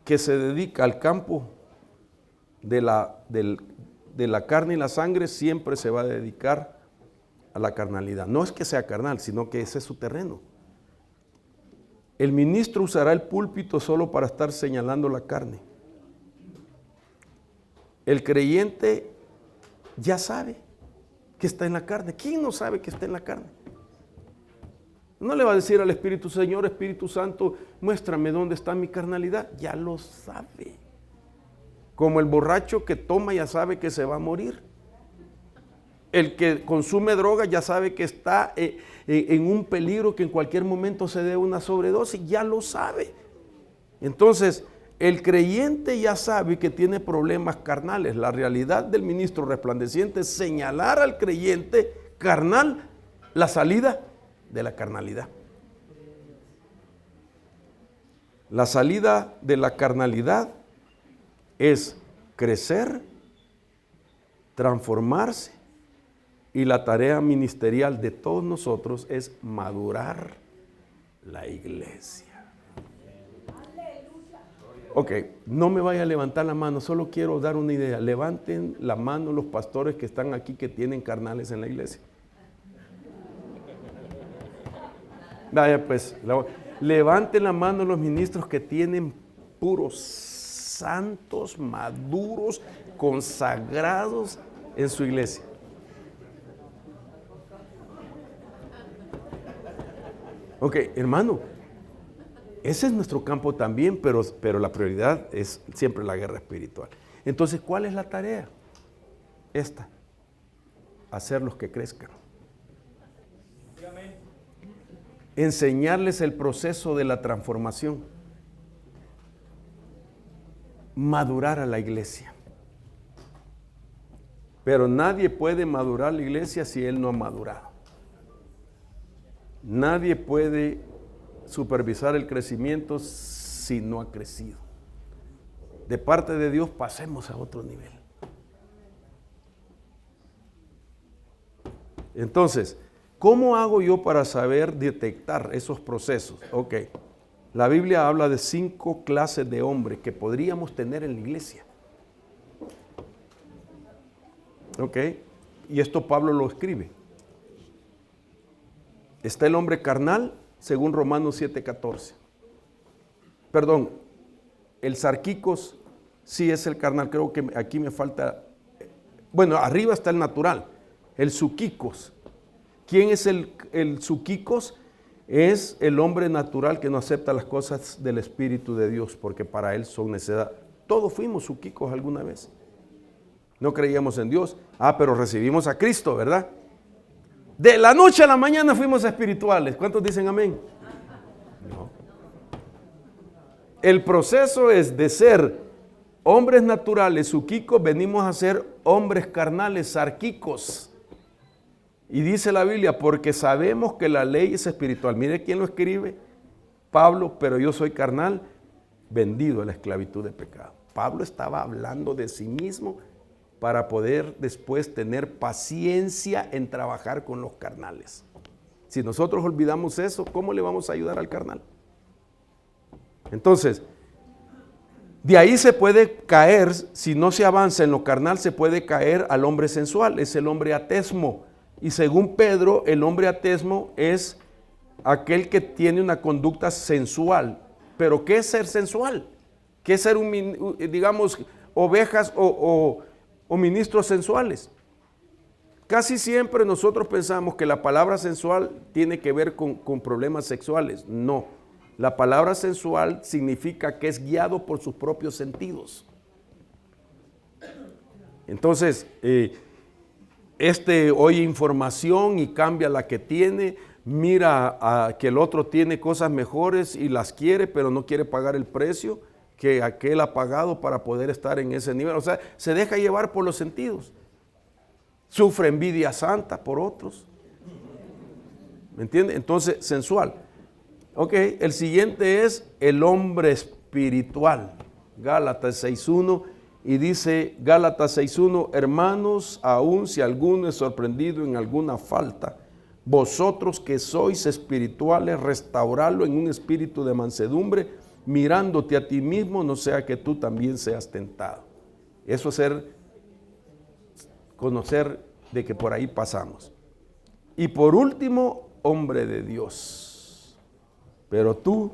que se dedica al campo de la carne y la sangre siempre se va a dedicar a la carnalidad. No es que sea carnal, sino que ese es su terreno. El ministro usará el púlpito solo para estar señalando la carne. El creyente ya sabe que está en la carne. ¿Quién no sabe que está en la carne? No le va a decir al Espíritu, Señor, Espíritu Santo, muéstrame dónde está mi carnalidad. Ya lo sabe. Como el borracho que toma ya sabe que se va a morir. El que consume droga ya sabe que está en un peligro, que en cualquier momento se dé una sobredosis, ya lo sabe. Entonces, el creyente ya sabe que tiene problemas carnales. La realidad del ministro resplandeciente es señalar al creyente carnal la salida de la carnalidad. La salida de la carnalidad es crecer, transformarse, y la tarea ministerial de todos nosotros es madurar la iglesia. Ok, no me vaya a levantar la mano, solo quiero dar una idea. Levanten la mano los pastores que están aquí que tienen carnales en la iglesia. Vaya pues, levanten la mano los ministros que tienen puros santos, maduros, consagrados en su iglesia. Ok, hermano, ese es nuestro campo también, pero la prioridad es siempre la guerra espiritual. Entonces, ¿cuál es la tarea? Esta, hacerlos que crezcan. Enseñarles el proceso de la transformación. Madurar a la iglesia. Pero nadie puede madurar la iglesia si él no ha madurado. Nadie puede supervisar el crecimiento si no ha crecido. De parte de Dios pasemos a otro nivel. Entonces, ¿cómo hago yo para saber detectar esos procesos? Ok, la Biblia habla de 5 clases de hombres que podríamos tener en la iglesia. Ok, y esto Pablo lo escribe. Está el hombre carnal, según Romanos 7:14. Perdón, el sarquicos sí es el carnal, creo que aquí me falta. Bueno, arriba está el natural, el suquicos. ¿Quién es el suquicos? Es el hombre natural que no acepta las cosas del Espíritu de Dios, porque para él son necedad. Todos fuimos suquicos alguna vez. No creíamos en Dios. Pero recibimos a Cristo, ¿verdad? De la noche a la mañana fuimos espirituales. ¿Cuántos dicen amén? No. El proceso es de ser hombres naturales, suquicos, venimos a ser hombres carnales, sarquicos. Y dice la Biblia, porque sabemos que la ley es espiritual. Mire quién lo escribe, Pablo, pero yo soy carnal, vendido a la esclavitud de pecado. Pablo estaba hablando de sí mismo para poder después tener paciencia en trabajar con los carnales. Si nosotros olvidamos eso, ¿cómo le vamos a ayudar al carnal? Entonces, de ahí se puede caer, si no se avanza en lo carnal, se puede caer al hombre sensual, es el hombre atesmo. Y según Pedro, el hombre atesmo es aquel que tiene una conducta sensual. ¿Pero qué es ser sensual? ¿Qué es ser, digamos, ovejas o ministros sensuales? Casi siempre nosotros pensamos que la palabra sensual tiene que ver con problemas sexuales. No, la palabra sensual significa que es guiado por sus propios sentidos. Entonces, oye información y cambia la que tiene, mira que el otro tiene cosas mejores y las quiere, pero no quiere pagar el precio que aquel ha pagado para poder estar en ese nivel. O sea, se deja llevar por los sentidos. Sufre envidia santa por otros. ¿Me entiende? Entonces, sensual. Ok, el siguiente es el hombre espiritual. Gálatas 6:1. Y dice Gálatas 6:1, hermanos, aun si alguno es sorprendido en alguna falta, vosotros que sois espirituales, restaurarlo en un espíritu de mansedumbre, mirándote a ti mismo, no sea que tú también seas tentado. Eso es conocer de que por ahí pasamos. Y por último, hombre de Dios. Pero tú,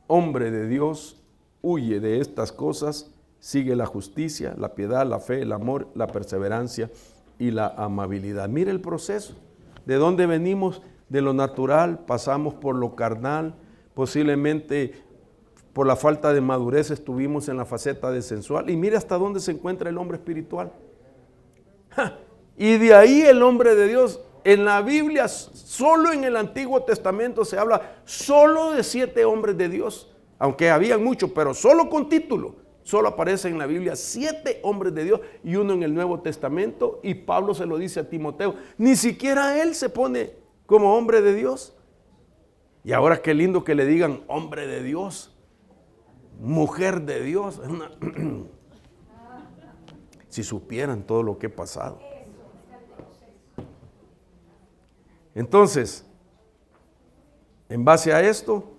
hombre de Dios, huye de estas cosas, sigue la justicia, la piedad, la fe, el amor, la perseverancia y la amabilidad. Mire el proceso. ¿De dónde venimos? De lo natural, pasamos por lo carnal, posiblemente por la falta de madurez estuvimos en la faceta de sensual. Y mire hasta dónde se encuentra el hombre espiritual. ¡Ja! Y de ahí el hombre de Dios. En la Biblia, solo en el Antiguo Testamento se habla solo de 7 hombres de Dios. Aunque habían muchos, pero solo con título. Solo aparece en la Biblia 7 hombres de Dios y uno en el Nuevo Testamento. Y Pablo se lo dice a Timoteo. Ni siquiera él se pone como hombre de Dios. Y ahora qué lindo que le digan hombre de Dios. Mujer de Dios. Si supieran todo lo que he pasado. Entonces, en base a esto,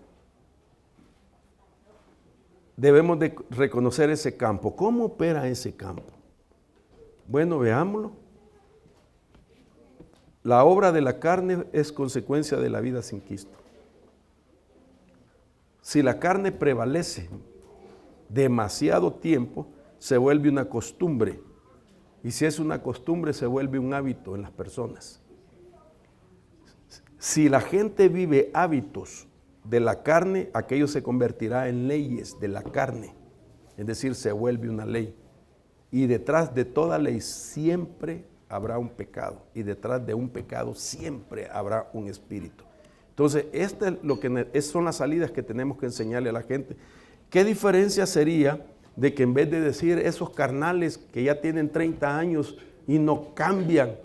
debemos de reconocer ese campo. ¿Cómo opera ese campo? Bueno, veámoslo. La obra de la carne es consecuencia de la vida sin Cristo. Si la carne prevalece demasiado tiempo, se vuelve una costumbre. Y si es una costumbre, se vuelve un hábito en las personas. Si la gente vive hábitos de la carne, aquello se convertirá en leyes de la carne. Es decir, se vuelve una ley. Y detrás de toda ley siempre habrá un pecado. Y detrás de un pecado siempre habrá un espíritu. Entonces, esta es lo que son las salidas que tenemos que enseñarle a la gente. ¿Qué diferencia sería de que en vez de decir esos carnales que ya tienen 30 años y no cambian,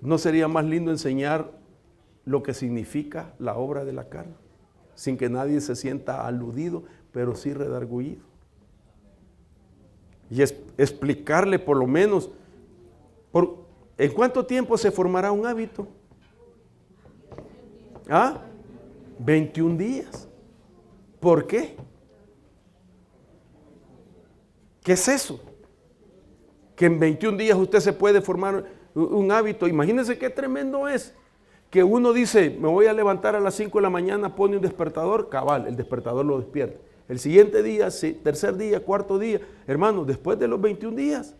no sería más lindo enseñar lo que significa la obra de la carne, sin que nadie se sienta aludido, pero sí redargüido? Y explicarle por lo menos, ¿en cuánto tiempo se formará un hábito? 21 días. ¿Por qué? ¿Qué es eso? Que en 21 días usted se puede formar un hábito. Imagínense qué tremendo es. Que uno dice, me voy a levantar a las 5 de la mañana, pone un despertador, cabal, el despertador lo despierta. El siguiente día, tercer día, cuarto día, hermano, después de los 21 días,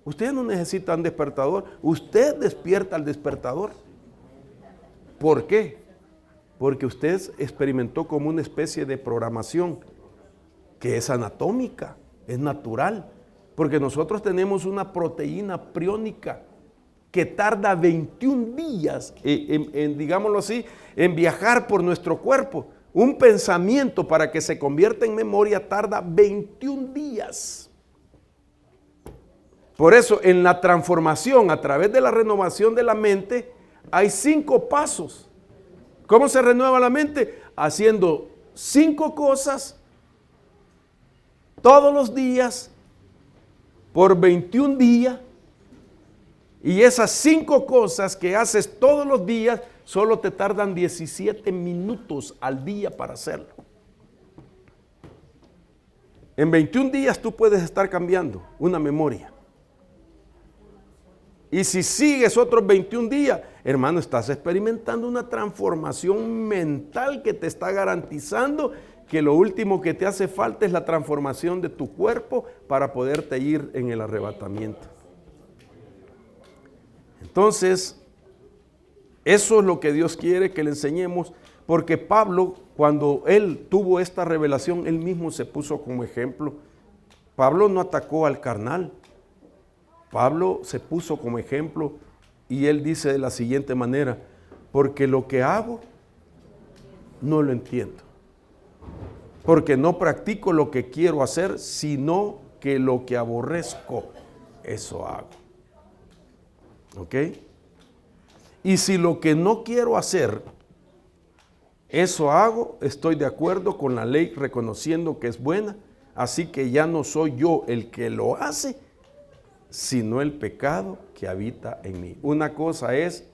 usted no necesita un despertador, usted despierta al despertador. ¿Por qué? Porque usted experimentó como una especie de programación que es anatómica, es natural, porque nosotros tenemos una proteína priónica que tarda 21 días, digámoslo así, en viajar por nuestro cuerpo. Un pensamiento para que se convierta en memoria tarda 21 días. Por eso en la transformación a través de la renovación de la mente hay 5 pasos. ¿Cómo se renueva la mente? Haciendo 5 cosas todos los días por 21 días. Y esas 5 cosas que haces todos los días solo te tardan 17 minutos al día para hacerlo. En 21 días tú puedes estar cambiando una memoria. Y si sigues otros 21 días, hermano, estás experimentando una transformación mental que te está garantizando que lo último que te hace falta es la transformación de tu cuerpo para poderte ir en el arrebatamiento. Entonces, eso es lo que Dios quiere que le enseñemos, porque Pablo, cuando él tuvo esta revelación, él mismo se puso como ejemplo. Pablo no atacó al carnal. Pablo se puso como ejemplo y él dice de la siguiente manera, porque lo que hago no lo entiendo, porque no practico lo que quiero hacer, sino que lo que aborrezco, eso hago. ¿Ok? Y si lo que no quiero hacer, eso hago, estoy de acuerdo con la ley reconociendo que es buena, Así que ya no soy yo el que lo hace, sino el pecado que habita en mí. Una cosa es,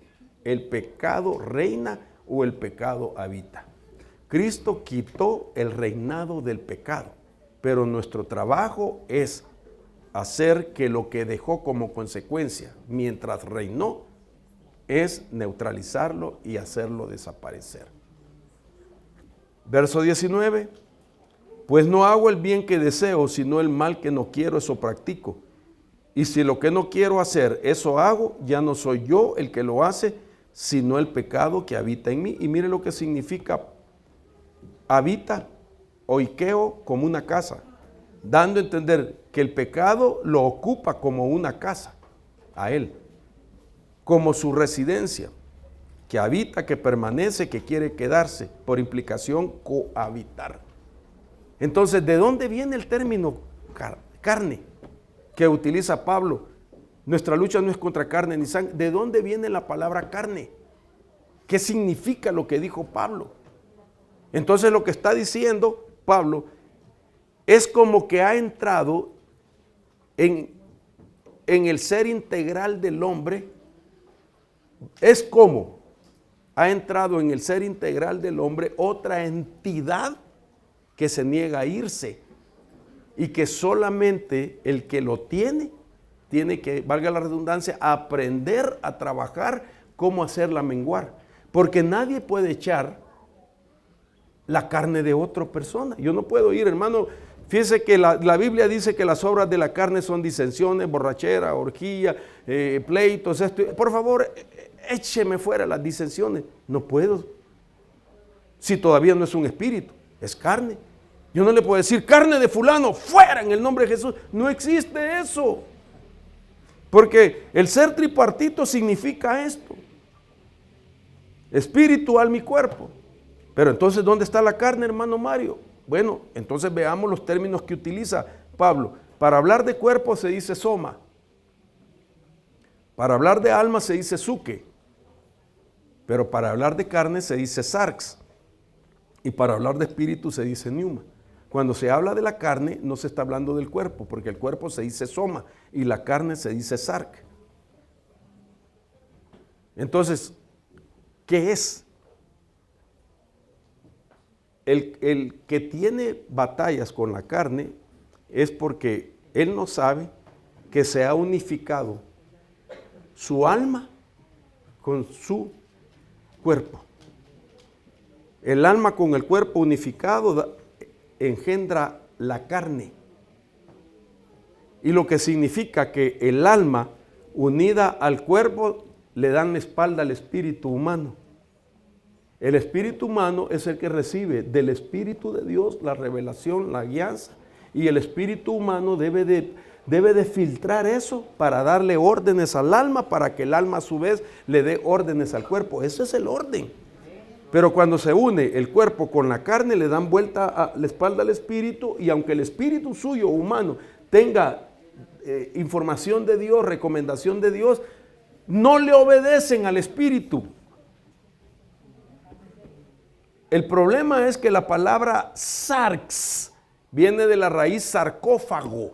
el pecado reina o el pecado habita. Cristo quitó el reinado del pecado, pero nuestro trabajo es hacer que lo que dejó como consecuencia mientras reinó es neutralizarlo y hacerlo desaparecer. Verso 19, pues no hago el bien que deseo, sino el mal que no quiero, eso practico. Y si lo que no quiero hacer, eso hago, ya no soy yo el que lo hace, sino el pecado que habita en mí. Y mire lo que significa habita, oikeo, como una casa, dando a entender que el pecado lo ocupa como una casa, a él, como su residencia, que habita, que permanece, que quiere quedarse, por implicación cohabitar. Entonces, ¿de dónde viene el término carne que utiliza Pablo? Nuestra lucha no es contra carne ni sangre. ¿De dónde viene la palabra carne? ¿Qué significa lo que dijo Pablo? Entonces lo que está diciendo Pablo es como que ha entrado en el ser integral del hombre. Es como ha entrado en el ser integral del hombre otra entidad que se niega a irse y que solamente el que lo tiene que, valga la redundancia, aprender a trabajar cómo hacerla menguar. Porque nadie puede echar la carne de otra persona. Yo no puedo ir, hermano. Fíjese que la Biblia dice que las obras de la carne son disensiones, borrachera, orgía, pleitos. Por favor, écheme fuera las disensiones. No puedo. Si todavía no es un espíritu, es carne. Yo no le puedo decir carne de fulano, fuera en el nombre de Jesús. No existe eso. Porque el ser tripartito significa esto: espíritu, alma y cuerpo. Pero entonces, ¿dónde está la carne, hermano Mario? Bueno, entonces veamos los términos que utiliza Pablo. Para hablar de cuerpo se dice soma. Para hablar de alma se dice suke. Pero para hablar de carne se dice sarx. Y para hablar de espíritu se dice pneuma. Cuando se habla de la carne no se está hablando del cuerpo, porque el cuerpo se dice soma y la carne se dice sarc. Entonces, ¿qué es? El que tiene batallas con la carne es porque él no sabe que se ha unificado su alma con su cuerpo. El alma con el cuerpo unificado engendra la carne. Y lo que significa que el alma unida al cuerpo le dan la espalda al espíritu humano. El espíritu humano es el que recibe del Espíritu de Dios la revelación, la guianza, y el espíritu humano debe de filtrar eso para darle órdenes al alma, para que el alma a su vez le dé órdenes al cuerpo. Ese es el orden. Pero cuando se une el cuerpo con la carne, le dan vuelta a la espalda al espíritu, y aunque el espíritu suyo humano tenga información de Dios, recomendación de Dios, no le obedecen al espíritu. El problema es que la palabra sarx viene de la raíz sarcófago,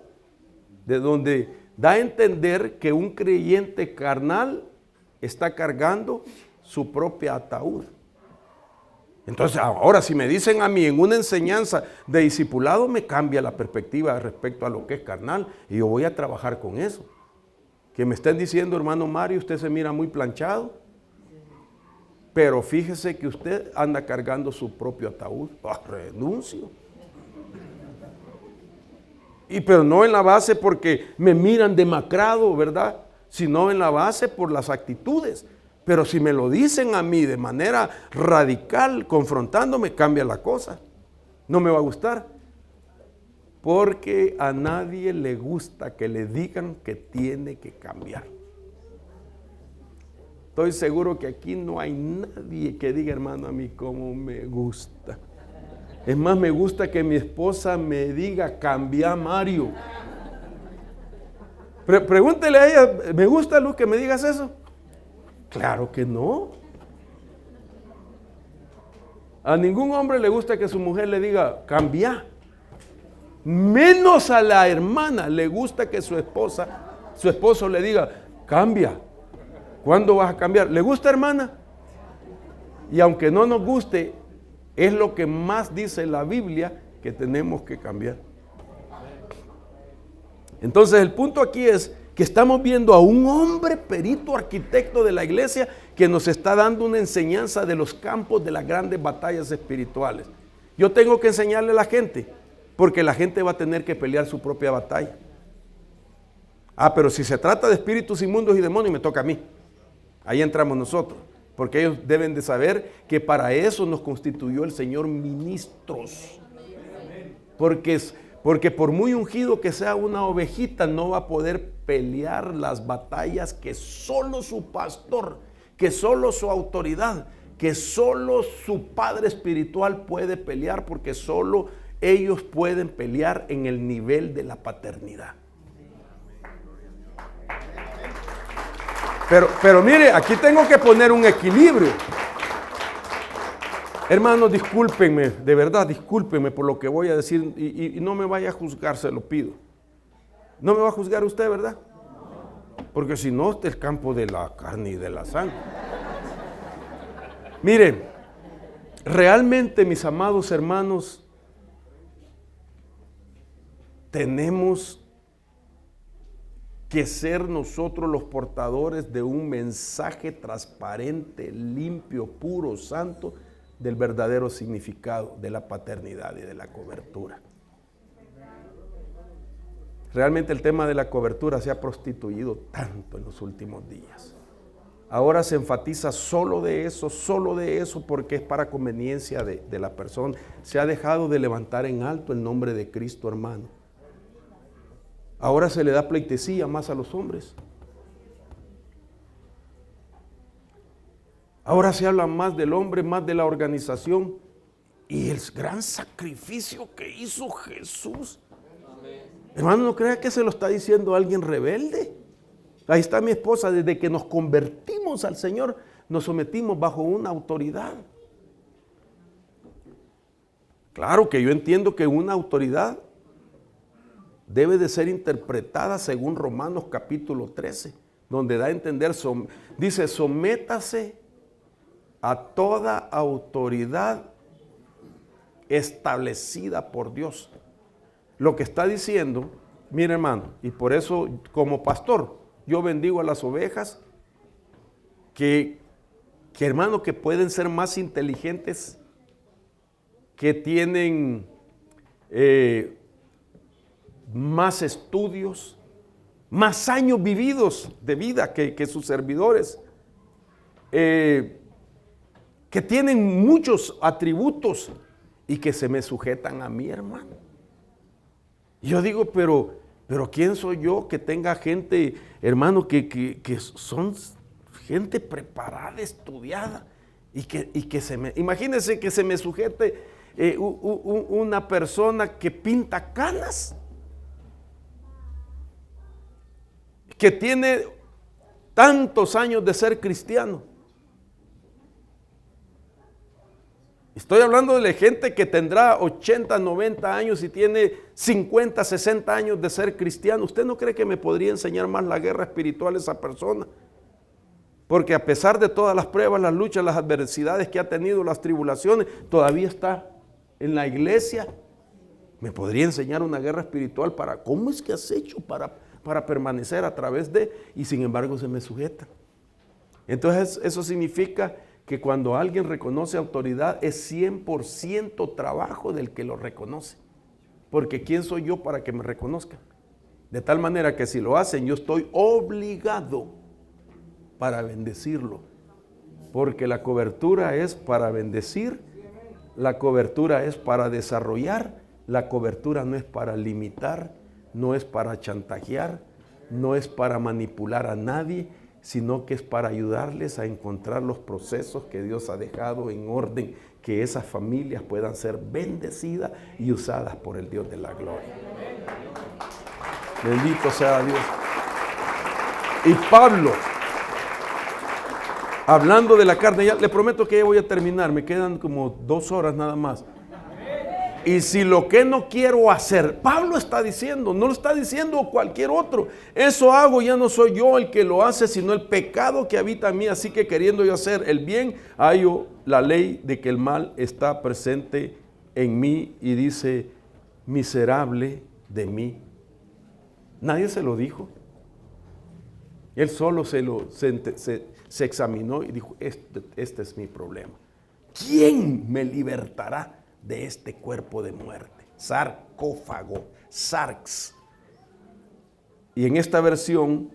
de donde da a entender que un creyente carnal está cargando su propia ataúd. Entonces, ahora si me dicen a mí en una enseñanza de discipulado, me cambia la perspectiva respecto a lo que es carnal, y yo voy a trabajar con eso. Que me estén diciendo, hermano Mario, usted se mira muy planchado, pero fíjese que usted anda cargando su propio ataúd. Renuncio. Pero no en la base porque me miran demacrado, ¿verdad? Sino en la base por las actitudes. Pero si me lo dicen a mí de manera radical, confrontándome, cambia la cosa. No me va a gustar. Porque a nadie le gusta que le digan que tiene que cambiar. Estoy seguro que aquí no hay nadie que diga, hermano, a mí cómo me gusta. Es más, me gusta que mi esposa me diga, cambia, Mario. Pregúntele a ella, ¿me gusta, Luz, que me digas eso? Claro que no. A ningún hombre le gusta que su mujer le diga, cambia. Menos a la hermana le gusta que su esposo le diga, cambia. ¿Cuándo vas a cambiar? ¿Le gusta, hermana? Y aunque no nos guste, es lo que más dice la Biblia que tenemos que cambiar. Entonces el punto aquí es que estamos viendo a un hombre perito arquitecto de la iglesia que nos está dando una enseñanza de los campos de las grandes batallas espirituales. Yo tengo que enseñarle a la gente, porque la gente va a tener que pelear su propia batalla. Pero si se trata de espíritus inmundos y demonios, me toca a mí. Ahí entramos nosotros, porque ellos deben de saber que para eso nos constituyó el Señor ministros. Porque por muy ungido que sea una ovejita, no va a poder pelear las batallas que solo su pastor, que solo su autoridad, que solo su padre espiritual puede pelear, porque solo ellos pueden pelear en el nivel de la paternidad. Pero mire, aquí tengo que poner un equilibrio. Hermanos, discúlpenme, de verdad, discúlpenme por lo que voy a decir y no me vaya a juzgar, se lo pido. No me va a juzgar usted, ¿verdad? Porque si no, este es el campo de la carne y de la sangre. Miren, realmente, mis amados hermanos, tenemos que ser nosotros los portadores de un mensaje transparente, limpio, puro, santo, del verdadero significado de la paternidad y de la cobertura. Realmente el tema de la cobertura se ha prostituido tanto en los últimos días. Ahora se enfatiza solo de eso, porque es para conveniencia de la persona. Se ha dejado de levantar en alto el nombre de Cristo, hermano. Ahora se le da pleitesía más a los hombres. Ahora se habla más del hombre, más de la organización y el gran sacrificio que hizo Jesús. Hermano, no crea que se lo está diciendo alguien rebelde. Ahí está mi esposa, desde que nos convertimos al Señor, nos sometimos bajo una autoridad. Claro que yo entiendo que una autoridad debe de ser interpretada según Romanos capítulo 13, donde da a entender, dice, sométase a toda autoridad establecida por Dios. Lo que está diciendo, mire hermano, y por eso como pastor, yo bendigo a las ovejas que hermano, que pueden ser más inteligentes, que tienen más estudios, más años vividos de vida que sus servidores, que tienen muchos atributos y que se me sujetan a mí, hermano. Yo digo, pero ¿quién soy yo que tenga gente, hermano, que son gente preparada, estudiada, y que se me, imagínense que se me sujete una persona que pinta canas, que tiene tantos años de ser cristiano? Estoy hablando de gente que tendrá 80, 90 años y tiene 50, 60 años de ser cristiano. ¿Usted no cree que me podría enseñar más la guerra espiritual esa persona? Porque a pesar de todas las pruebas, las luchas, las adversidades que ha tenido, las tribulaciones, todavía está en la iglesia. Me podría enseñar una guerra espiritual para cómo es que has hecho para permanecer a través de, y sin embargo se me sujeta. Entonces eso significa que cuando alguien reconoce autoridad es 100% trabajo del que lo reconoce. Porque ¿quién soy yo para que me reconozcan? De tal manera que si lo hacen, yo estoy obligado para bendecirlo. Porque la cobertura es para bendecir, la cobertura es para desarrollar, la cobertura no es para limitar, no es para chantajear, no es para manipular a nadie, sino que es para ayudarles a encontrar los procesos que Dios ha dejado en orden, que esas familias puedan ser bendecidas y usadas por el Dios de la gloria. Bendito sea Dios. Y Pablo, hablando de la carne, ya le prometo que ya voy a terminar, me quedan como 2 horas nada más. Y si lo que no quiero hacer, Pablo está diciendo, no lo está diciendo cualquier otro, eso hago, ya no soy yo el que lo hace, sino el pecado que habita en mí. Así que queriendo yo hacer el bien, hallo la ley de que el mal está presente en mí. Y dice, miserable de mí. Nadie se lo dijo. Él solo se examinó y dijo, este es mi problema. ¿Quién me libertará de este cuerpo de muerte? Sarcófago, sarx. Y en esta versión,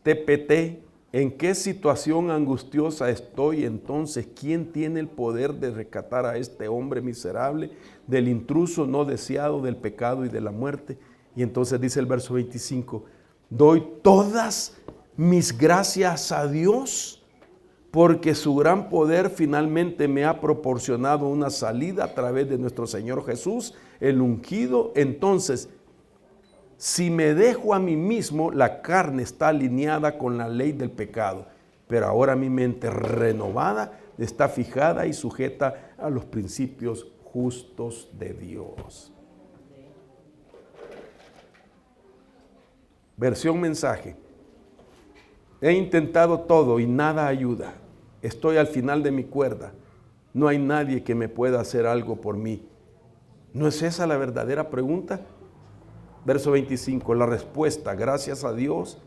TPT, ¿en qué situación angustiosa estoy entonces? ¿Quién tiene el poder de rescatar a este hombre miserable del intruso no deseado, del pecado y de la muerte? Y entonces dice el verso 25, doy todas mis gracias a Dios porque su gran poder finalmente me ha proporcionado una salida a través de nuestro Señor Jesús, el ungido. Entonces, si me dejo a mí mismo, la carne está alineada con la ley del pecado, pero ahora mi mente renovada está fijada y sujeta a los principios justos de Dios. Versión mensaje. He intentado todo y nada ayuda. Estoy al final de mi cuerda. No hay nadie que me pueda hacer algo por mí. ¿No es esa la verdadera pregunta? Verso 25. La respuesta, gracias a Dios,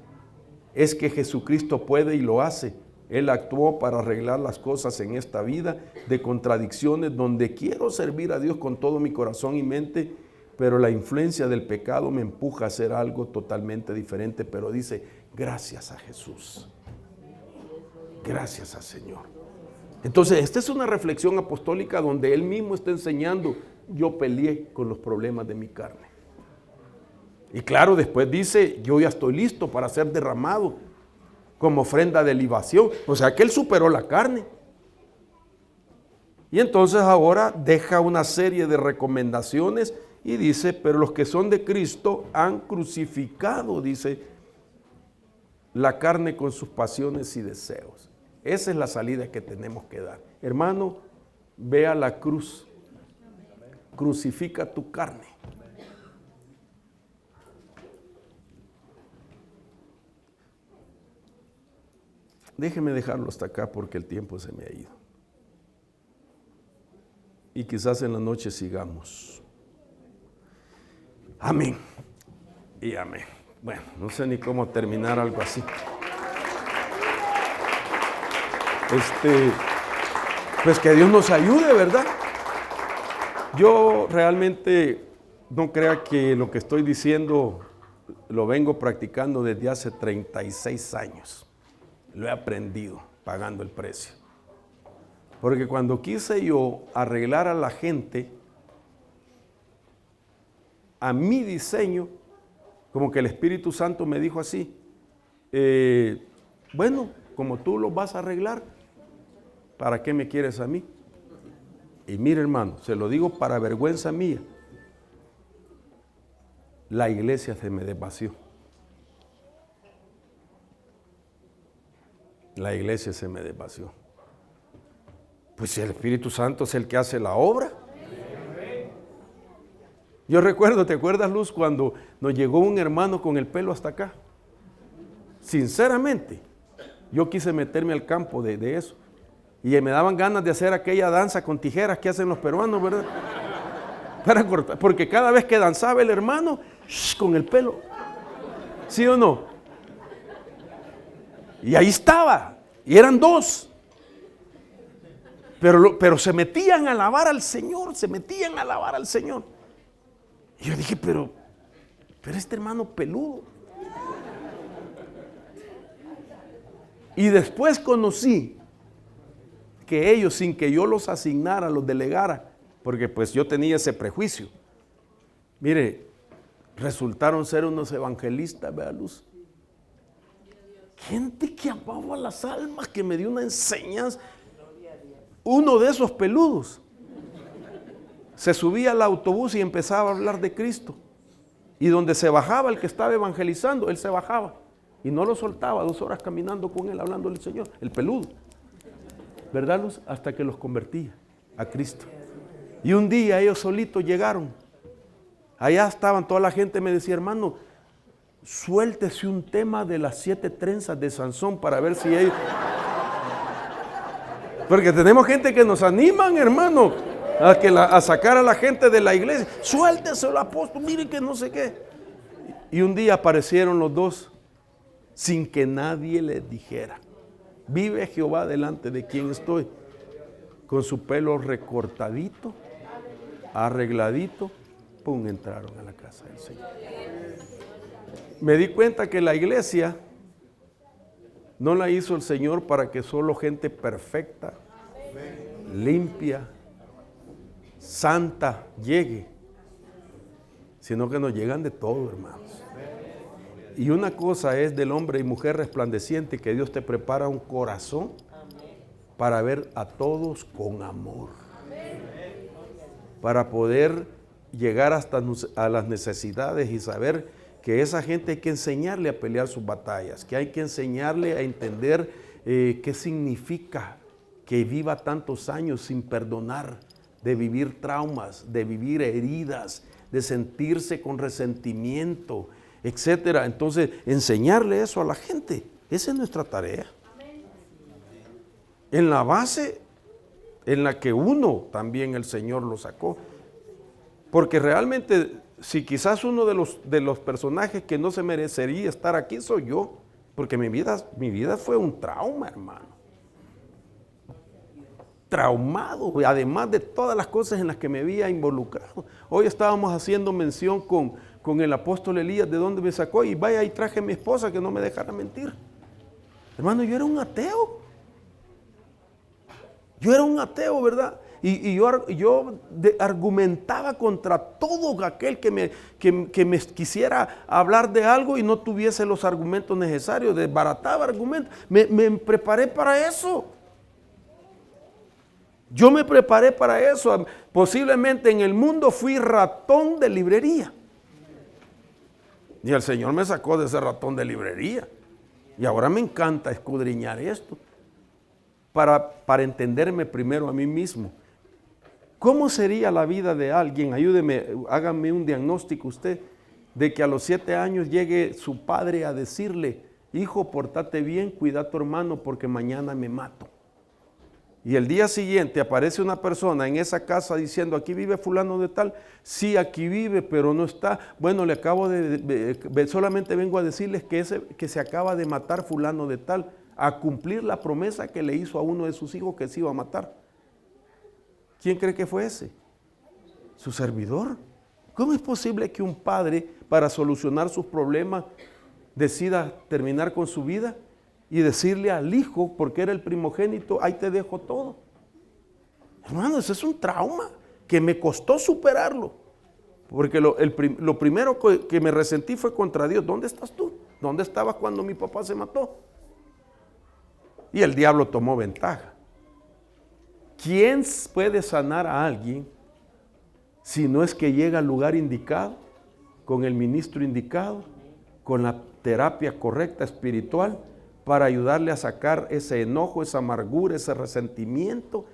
es que Jesucristo puede y lo hace. Él actuó para arreglar las cosas en esta vida de contradicciones donde quiero servir a Dios con todo mi corazón y mente, pero la influencia del pecado me empuja a hacer algo totalmente diferente. Pero dice, gracias a Jesús. Gracias al Señor. Entonces, esta es una reflexión apostólica donde Él mismo está enseñando, yo peleé con los problemas de mi carne. Y claro, después dice, yo ya estoy listo para ser derramado como ofrenda de libación. O sea que Él superó la carne. Y entonces ahora deja una serie de recomendaciones y dice, pero los que son de Cristo han crucificado, dice, la carne con sus pasiones y deseos. Esa es la salida que tenemos que dar. Hermano, ve a la cruz. Crucifica tu carne. Déjeme dejarlo hasta acá porque el tiempo se me ha ido. Y quizás en la noche sigamos. Amén. Y amén. Bueno, no sé ni cómo terminar algo así. Pues que Dios nos ayude, ¿verdad? Yo realmente no crea que lo que estoy diciendo lo vengo practicando desde hace 36 años. Lo he aprendido pagando el precio. Porque cuando quise yo arreglar a la gente a mi diseño, como que el Espíritu Santo me dijo así, bueno, como tú lo vas a arreglar, ¿para qué me quieres a mí? Y mire, hermano, se lo digo para vergüenza mía, la iglesia se me desvació. La iglesia se me desvació. Pues si el Espíritu Santo es el que hace la obra. Yo recuerdo, ¿te acuerdas, Luz, cuando nos llegó un hermano con el pelo hasta acá? Sinceramente, yo quise meterme al campo de eso. Y me daban ganas de hacer aquella danza con tijeras que hacen los peruanos, ¿verdad? Para cortar, porque cada vez que danzaba el hermano, con el pelo. ¿Sí o no? Y ahí estaba, y eran dos. Pero se metían a alabar al Señor, se metían a alabar al Señor. Y yo dije, pero este hermano peludo. Y después conocí que ellos, sin que yo los asignara, los delegara, porque pues yo tenía ese prejuicio. Mire, resultaron ser unos evangelistas, vea, Luz. Gente que amaba las almas, que me dio una enseñanza. Uno de esos peludos se subía al autobús y empezaba a hablar de Cristo. Y donde se bajaba el que estaba evangelizando, él se bajaba. Y no lo soltaba, 2 horas caminando con él, hablando del Señor. El peludo. ¿Verdad, Luz? Hasta que los convertía. a Cristo. Y un día ellos solitos llegaron. Allá estaban, toda la gente me decía, hermano, suéltese un tema de las 7 trenzas de Sansón para ver si ellos... Porque tenemos gente que nos animan, hermano, a sacar a la gente de la iglesia. Suéltese el apóstol, miren que no sé qué. Y un día aparecieron los dos sin que nadie les dijera. Vive Jehová delante de quien estoy. Con su pelo recortadito, arregladito, pum, entraron a la casa del Señor. Me di cuenta que la iglesia no la hizo el Señor para que solo gente perfecta, limpia, santa llegue, sino que nos llegan de todo, hermanos. Y una cosa es del hombre y mujer resplandeciente, que Dios te prepara un corazón para ver a todos con amor, para poder llegar hasta a las necesidades y saber que esa gente hay que enseñarle a pelear sus batallas, que hay que enseñarle a entender qué significa que viva tantos años sin perdonar, de vivir traumas, de vivir heridas, de sentirse con resentimiento, etcétera. Entonces, enseñarle eso a la gente, esa es nuestra tarea. En la base en la que uno también el Señor lo sacó. Porque realmente, si quizás uno de los personajes que no se merecería estar aquí soy yo, porque mi vida fue un trauma, hermano. Traumado, además de todas las cosas en las que me había involucrado. Hoy estábamos haciendo mención con el apóstol Elías, de dónde me sacó, y vaya y traje a mi esposa que no me dejara mentir. Hermano, yo era un ateo. Yo era un ateo, ¿verdad? Y yo argumentaba contra todo aquel que me quisiera hablar de algo y no tuviese los argumentos necesarios, desbarataba argumentos. Me preparé para eso. Yo me preparé para eso. Posiblemente en el mundo fui ratón de librería. Y el Señor me sacó de ese ratón de librería. Y ahora me encanta escudriñar esto. Para entenderme primero a mí mismo. ¿Cómo sería la vida de alguien? Ayúdeme, hágame un diagnóstico usted, de que a los 7 años llegue su padre a decirle, hijo, pórtate bien, cuida a tu hermano porque mañana me mato. Y el día siguiente aparece una persona en esa casa diciendo, aquí vive fulano de tal. Sí, aquí vive, pero no está. Bueno, le acabo solamente vengo a decirles que se acaba de matar fulano de tal, a cumplir la promesa que le hizo a uno de sus hijos que se iba a matar. ¿Quién cree que fue ese? Su servidor. ¿Cómo es posible que un padre, para solucionar sus problemas, decida terminar con su vida y decirle al hijo, porque era el primogénito, ahí te dejo todo? Hermano, ese es un trauma que me costó superarlo. Porque lo primero que me resentí fue contra Dios. ¿Dónde estás tú? ¿Dónde estabas cuando mi papá se mató? Y el diablo tomó ventaja. ¿Quién puede sanar a alguien si no es que llega al lugar indicado, con el ministro indicado, con la terapia correcta espiritual, para ayudarle a sacar ese enojo, esa amargura, ese resentimiento,